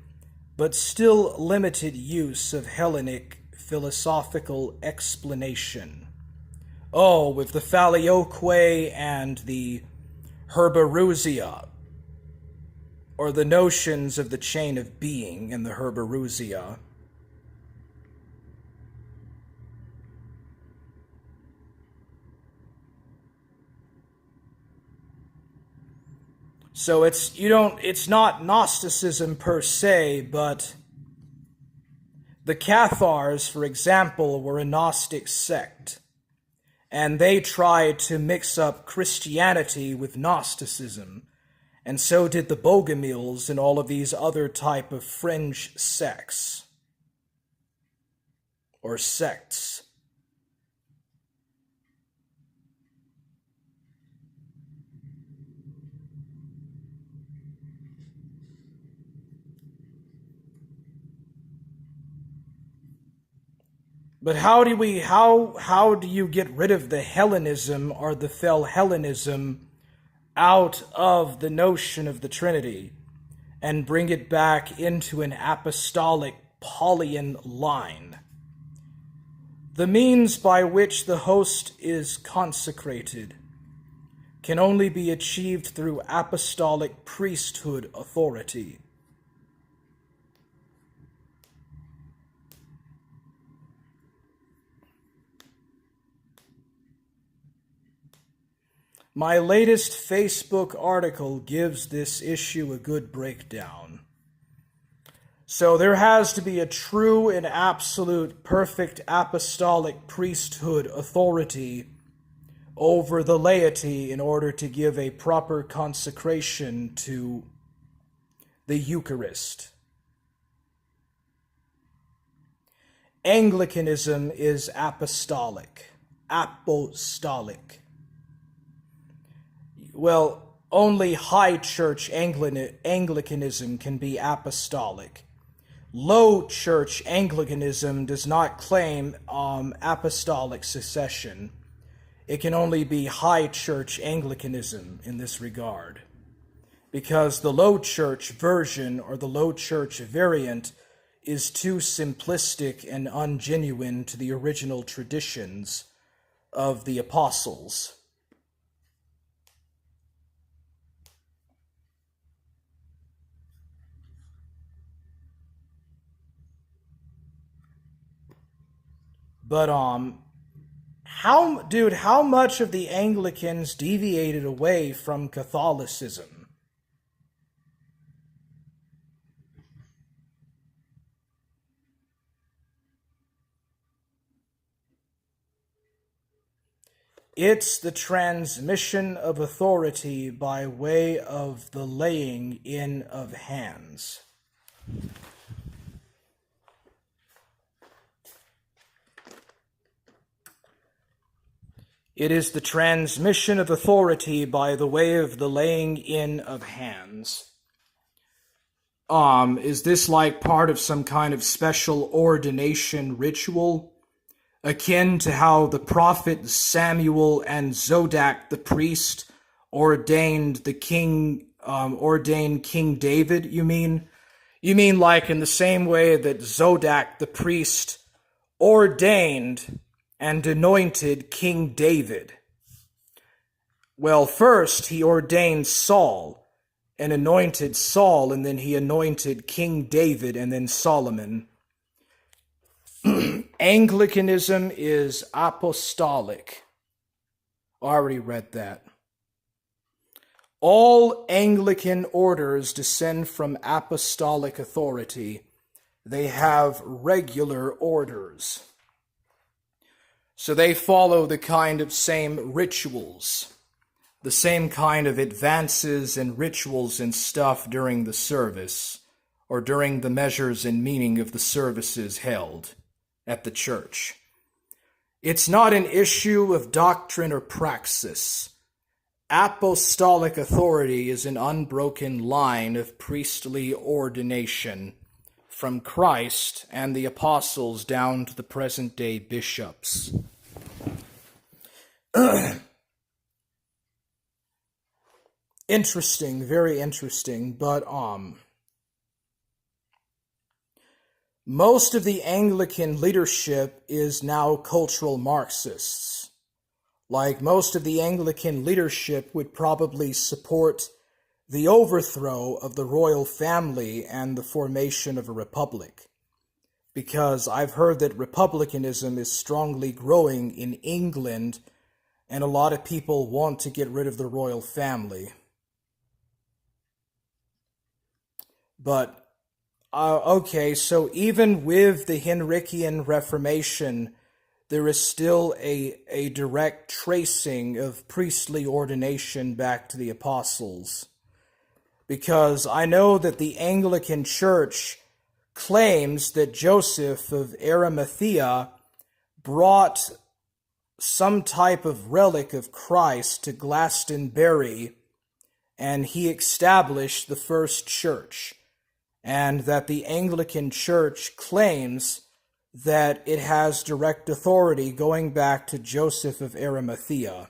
but still limited use of Hellenic philosophical explanation. Oh, with the Filioque and the Herbarousia, or the notions of the chain of being in the Herbarousia. So it's not Gnosticism per se, but the Cathars, for example, were a Gnostic sect, and they tried to mix up Christianity with Gnosticism, and so did the Bogomils and all of these other type of fringe sects, or sects. But how do you get rid of the Hellenism or the Philhellenism out of the notion of the Trinity and bring it back into an apostolic Paulian line? The means by which the host is consecrated can only be achieved through apostolic priesthood authority. My latest Facebook article gives this issue a good breakdown. So there has to be a true and absolute perfect apostolic priesthood authority over the laity in order to give a proper consecration to the Eucharist. Anglicanism is apostolic. Apostolic. Well, only high church Anglicanism can be apostolic. Low church Anglicanism does not claim apostolic succession. It can only be high church Anglicanism in this regard, because the low church version or the low church variant is too simplistic and ungenuine to the original traditions of the apostles. But how much of the Anglicans deviated away from Catholicism? It's the transmission of authority by way of the laying in of hands. It is the transmission of authority by the way of the laying in of hands. Is this like part of some kind of special ordination ritual? Akin to how the prophet Samuel and Zodak the priest ordained King David, you mean? You mean like in the same way that Zodak the priest ordained and anointed King David? Well, first he ordained Saul and anointed Saul, and then he anointed King David and then Solomon. Anglicanism is apostolic. I already read that. All Anglican orders descend from apostolic authority. They have regular orders. So they follow the kind of same rituals, the same kind of advances and rituals and stuff during the service, or during the measures and meaning of the services held at the church. It's not an issue of doctrine or praxis. Apostolic authority is an unbroken line of priestly ordination from Christ and the apostles down to the present-day bishops. Interesting, very interesting, but most of the Anglican leadership is now cultural Marxists. Like most of the Anglican leadership would probably support the overthrow of the royal family and the formation of a republic. Because I've heard that republicanism is strongly growing in England, and a lot of people want to get rid of the royal family. But okay, so even with the Henrician Reformation, there is still a direct tracing of priestly ordination back to the apostles. Because I know that the Anglican Church claims that Joseph of Arimathea brought some type of relic of Christ to Glastonbury, and he established the first church. And that the Anglican Church claims that it has direct authority going back to Joseph of Arimathea.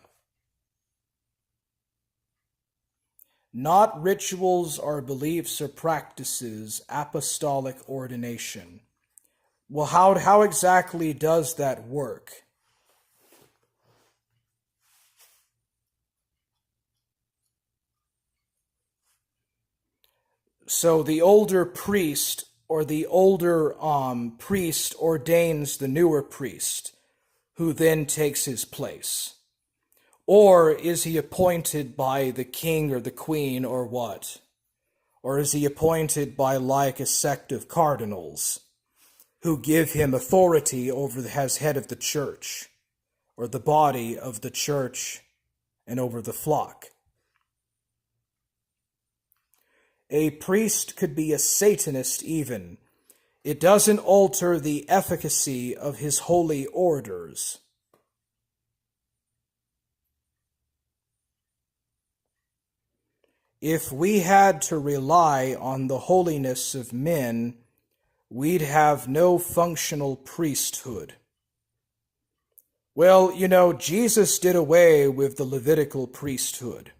Not rituals or beliefs or practices, apostolic ordination. Well, how exactly does that work? So the older priest or the older priest ordains the newer priest, who then takes his place. Or is he appointed by the king or the queen or what? Or is he appointed by like a sect of cardinals who give him authority over as head of the church or the body of the church and over the flock? A priest could be a Satanist even. It doesn't alter the efficacy of his holy orders. If we had to rely on the holiness of men, we'd have no functional priesthood. Well, Jesus did away with the Levitical priesthood.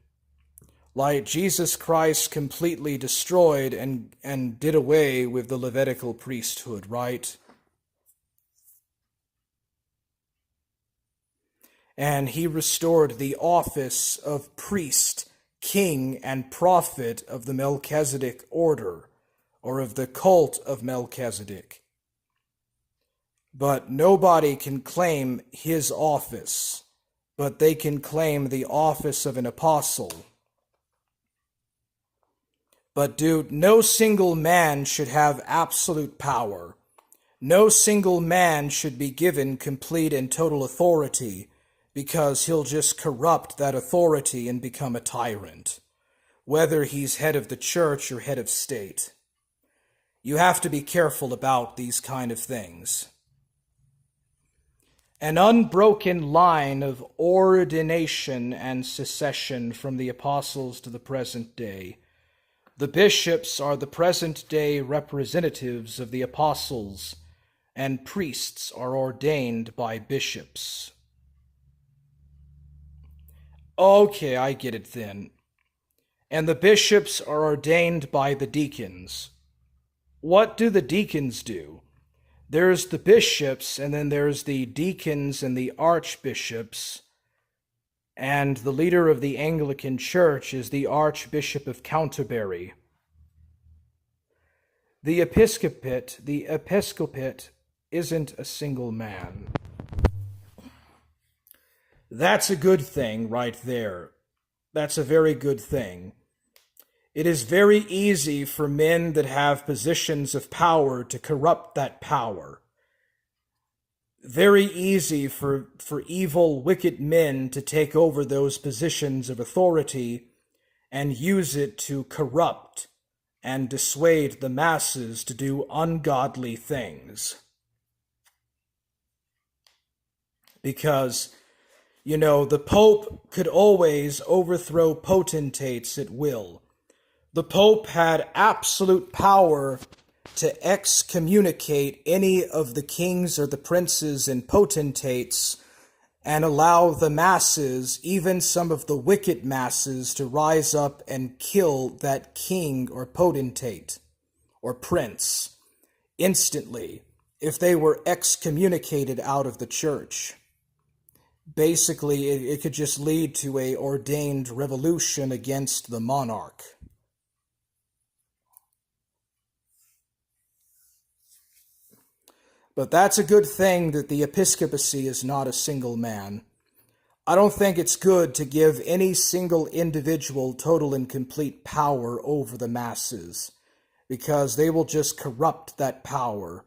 Like Jesus Christ completely destroyed and did away with the Levitical priesthood, right? And he restored the office of priest, king, and prophet of the Melchizedek order, or of the cult of Melchizedek. But nobody can claim his office, but they can claim the office of an apostle. But dude, no single man should have absolute power. No single man should be given complete and total authority, because he'll just corrupt that authority and become a tyrant, whether he's head of the church or head of state. You have to be careful about these kind of things. An unbroken line of ordination and succession from the apostles to the present day. The bishops are the present-day representatives of the apostles, and priests are ordained by bishops. Okay, I get it then. And the bishops are ordained by the deacons. What do the deacons do? There's the bishops, and then there's the deacons and the archbishops, and the leader of the Anglican Church is the Archbishop of Canterbury. The episcopate isn't a single man. That's a good thing right there. That's a very good thing. It is very easy for men that have positions of power to corrupt that power. Very easy for evil, wicked men to take over those positions of authority and use it to corrupt and dissuade the masses to do ungodly things. Because, you know, the Pope could always overthrow potentates at will. The Pope had absolute power to excommunicate any of the kings or the princes and potentates and allow the masses, even some of the wicked masses, to rise up and kill that king or potentate or prince instantly if they were excommunicated out of the church. Basically, it could just lead to an ordained revolution against the monarch. But that's a good thing that the episcopacy is not a single man. I don't think it's good to give any single individual total and complete power over the masses, because they will just corrupt that power.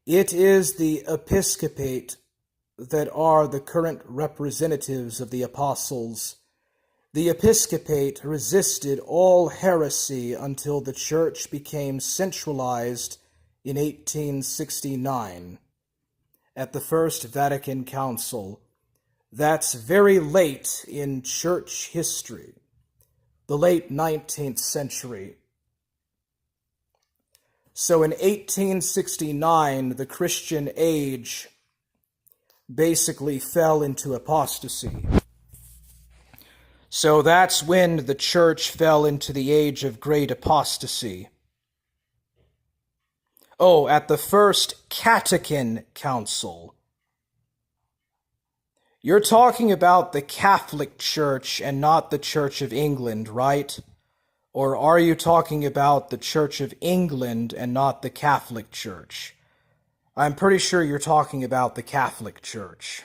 It is the episcopate that are the current representatives of the apostles. The episcopate resisted all heresy until the church became centralized in 1869 at the First Vatican Council. That's very late in church history, the late 19th century. So in 1869, the Christian age basically fell into apostasy. So that's when the church fell into the age of great apostasy. Oh, at the First Vatican Council. You're talking about the Catholic Church and not the Church of England, right? Or are you talking about the Church of England and not the Catholic Church? I'm pretty sure you're talking about the Catholic Church.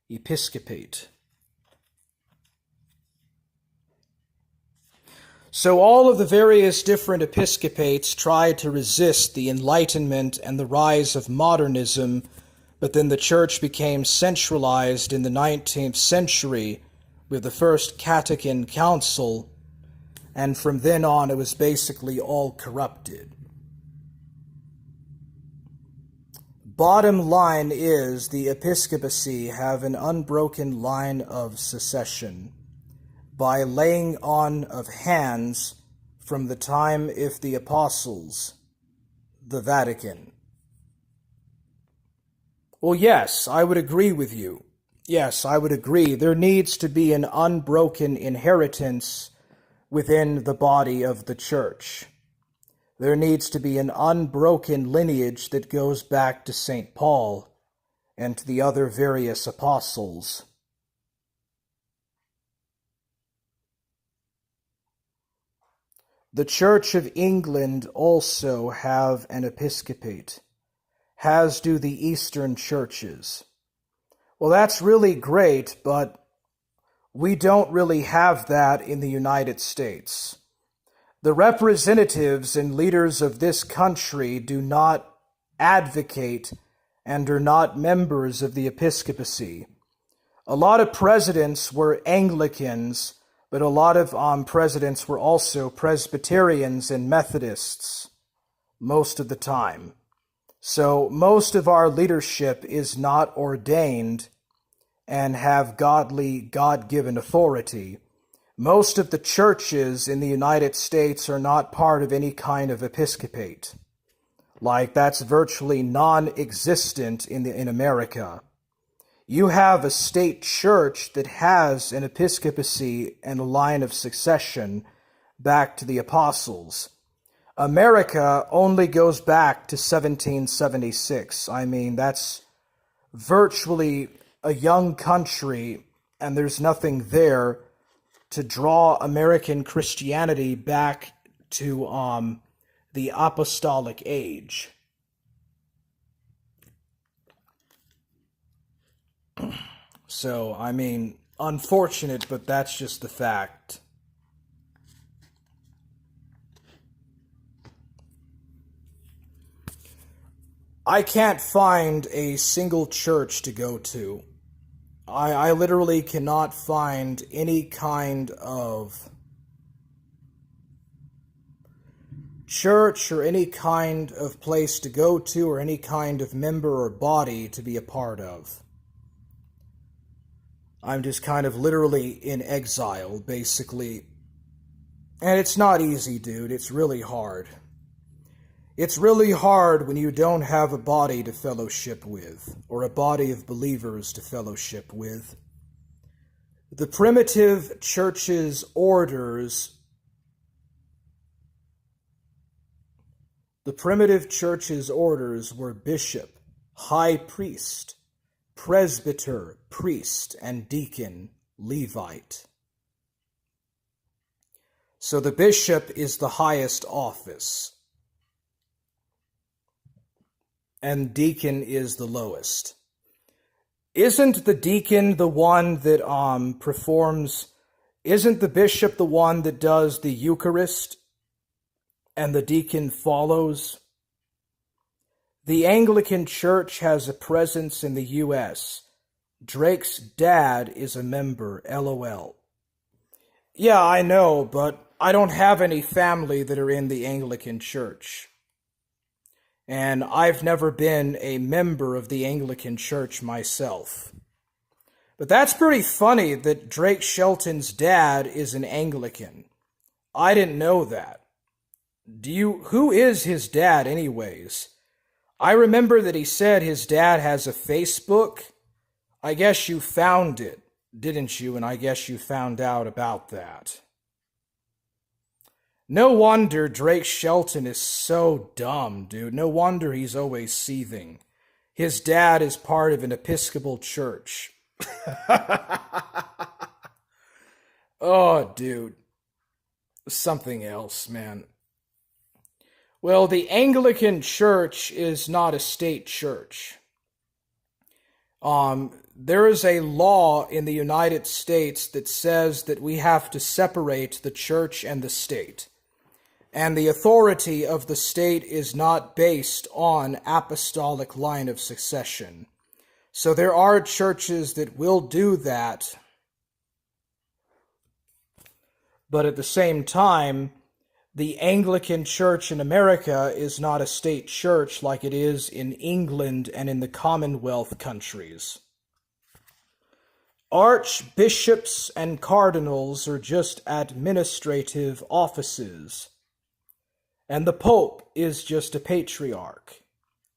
Episcopate. So all of the various different episcopates tried to resist the Enlightenment and the rise of modernism, but then the church became centralized in the 19th century with the First Vatican Council, and from then on it was basically all corrupted. Bottom line is the episcopacy have an unbroken line of succession by laying on of hands from the time if the apostles, the Vatican. Well, yes, I would agree with you. Yes, I would agree. There needs to be an unbroken inheritance within the body of the church. There needs to be an unbroken lineage that goes back to St. Paul and to the other various apostles. The Church of England also have an episcopate, as do the Eastern churches. Well, that's really great, but we don't really have that in the United States. The representatives and leaders of this country do not advocate and are not members of the episcopacy. A lot of presidents were Anglicans, but a lot of presidents were also Presbyterians and Methodists most of the time. So most of our leadership is not ordained and have godly, God-given authority. Most of the churches in the United States are not part of any kind of episcopate. Like, that's virtually non-existent in America. You have a state church that has an episcopacy and a line of succession back to the apostles. America only goes back to 1776. I mean, that's virtually a young country, and there's nothing there to draw American Christianity back to the apostolic age. So, I mean, unfortunate, but that's just the fact. I can't find a single church to go to. I literally cannot find any kind of church or any kind of place to go to or any kind of member or body to be a part of. I'm just kind of literally in exile, basically. And it's not easy, dude. It's really hard. It's really hard when you don't have a body to fellowship with, or a body of believers to fellowship with. The primitive church's orders were bishop, high priest, presbyter, priest, and deacon, Levite. So the bishop is the highest office, and deacon is the lowest. Isn't the deacon the one that isn't the bishop the one that does the Eucharist, and the deacon follows? The Anglican Church has a presence in the U.S. Drake's dad is a member, LOL. Yeah, I know, but I don't have any family that are in the Anglican Church. And I've never been a member of the Anglican Church myself. But that's pretty funny that Drake Shelton's dad is an Anglican. I didn't know that. Who is his dad anyways? I remember that he said his dad has a Facebook. I guess you found it, didn't you? And I guess you found out about that. No wonder Drake Shelton is so dumb, dude. No wonder he's always seething. His dad is part of an Episcopal church. Oh, dude. Something else, man. Well, the Anglican Church is not a state church. There is a law in the United States that says that we have to separate the church and the state. And the authority of the state is not based on apostolic line of succession. So there are churches that will do that. But at the same time, the Anglican Church in America is not a state church like it is in England and in the Commonwealth countries. Archbishops and cardinals are just administrative offices. And the Pope is just a patriarch,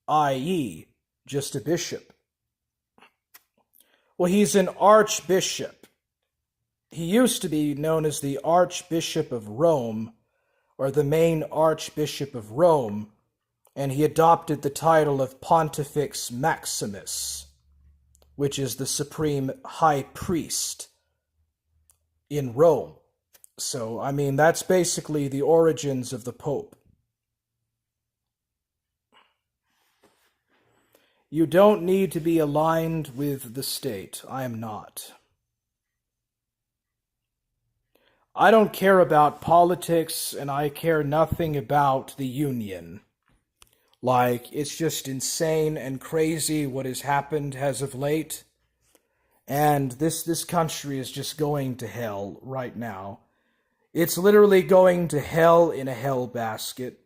i.e., just a bishop. Well, he's an archbishop. He used to be known as the Archbishop of Rome, or the main Archbishop of Rome, and he adopted the title of Pontifex Maximus, which is the supreme high priest in Rome. So, I mean, that's basically the origins of the Pope. You don't need to be aligned with the state. I am not. I don't care about politics, and I care nothing about the union. Like, it's just insane and crazy what has happened as of late. And this country is just going to hell right now. It's literally going to hell in a hell basket.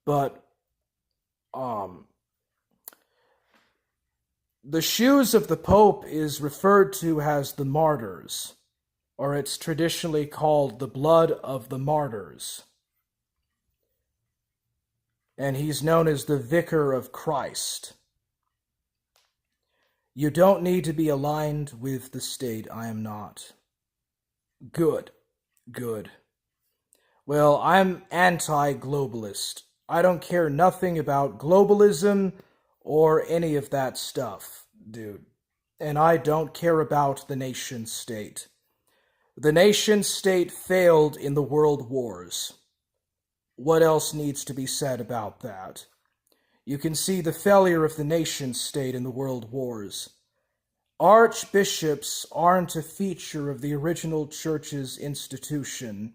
But, the shoes of the Pope is referred to as the martyrs, or it's traditionally called the blood of the martyrs. And he's known as the Vicar of Christ. You don't need to be aligned with the state. I am not. Good. Good. Well, I'm anti-globalist. I don't care nothing about globalism or any of that stuff, dude. And I don't care about the nation state. The nation state failed in the world wars. What else needs to be said about that? You can see the failure of the nation state in the world wars. Archbishops aren't a feature of the original church's institution.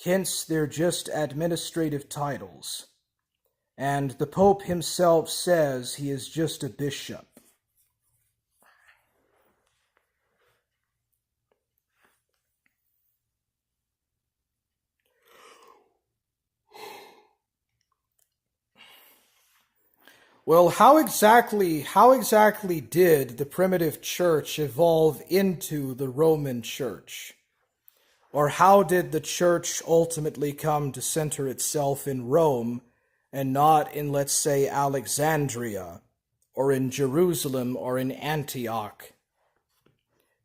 Hence, they're just administrative titles. And the Pope himself says he is just a bishop. Well, how exactly did the primitive church evolve into the Roman Church? Or how did the church ultimately come to center itself in Rome and not in, let's say, Alexandria, or in Jerusalem, or in Antioch?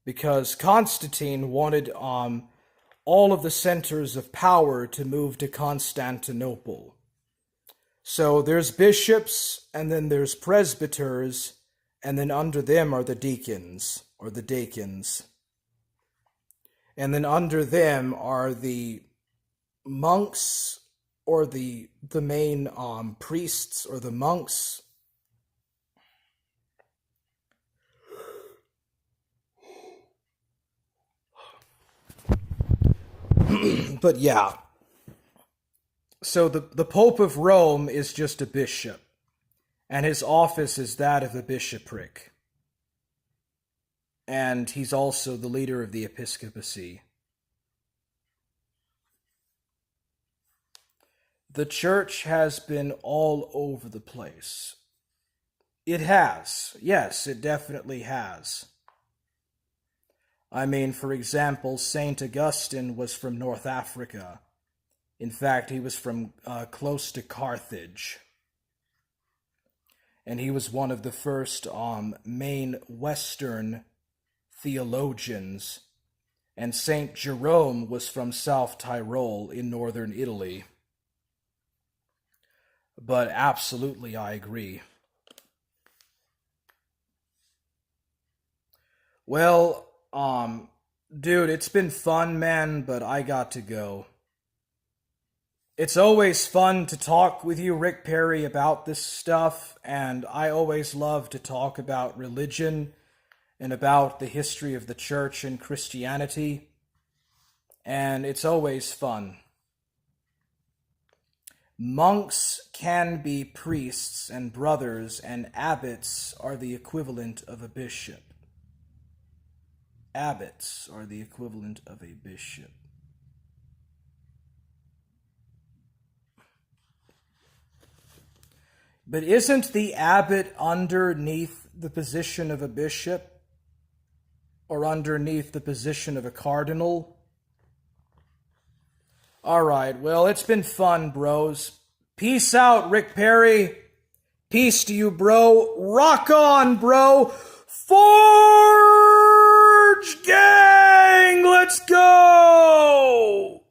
Because Constantine wanted all of the centers of power to move to Constantinople. So there's bishops, and then there's presbyters, and then under them are the deacons, or the deacons. And then under them are the monks, or the main priests, or the monks. But yeah. So the Pope of Rome is just a bishop, and his office is that of a bishopric. And he's also the leader of the episcopacy. The church has been all over the place. It has. Yes, it definitely has. I mean, for example, St. Augustine was from North Africa. In fact, he was from close to Carthage. And he was one of the first main Western theologians. And St. Jerome was from South Tyrol in northern Italy. But absolutely, I agree. Well, dude, it's been fun, man, but I got to go. It's always fun to talk with you, Rick Perry, about this stuff, and I always love to talk about religion and about the history of the church and Christianity, and it's always fun. Monks can be priests, and brothers and abbots are the equivalent of a bishop. Abbots are the equivalent of a bishop. But isn't the abbot underneath the position of a bishop? Or underneath the position of a cardinal? All right, well, it's been fun, bros. Peace out, Rick Perry. Peace to you, bro. Rock on, bro. Forge gang, let's go!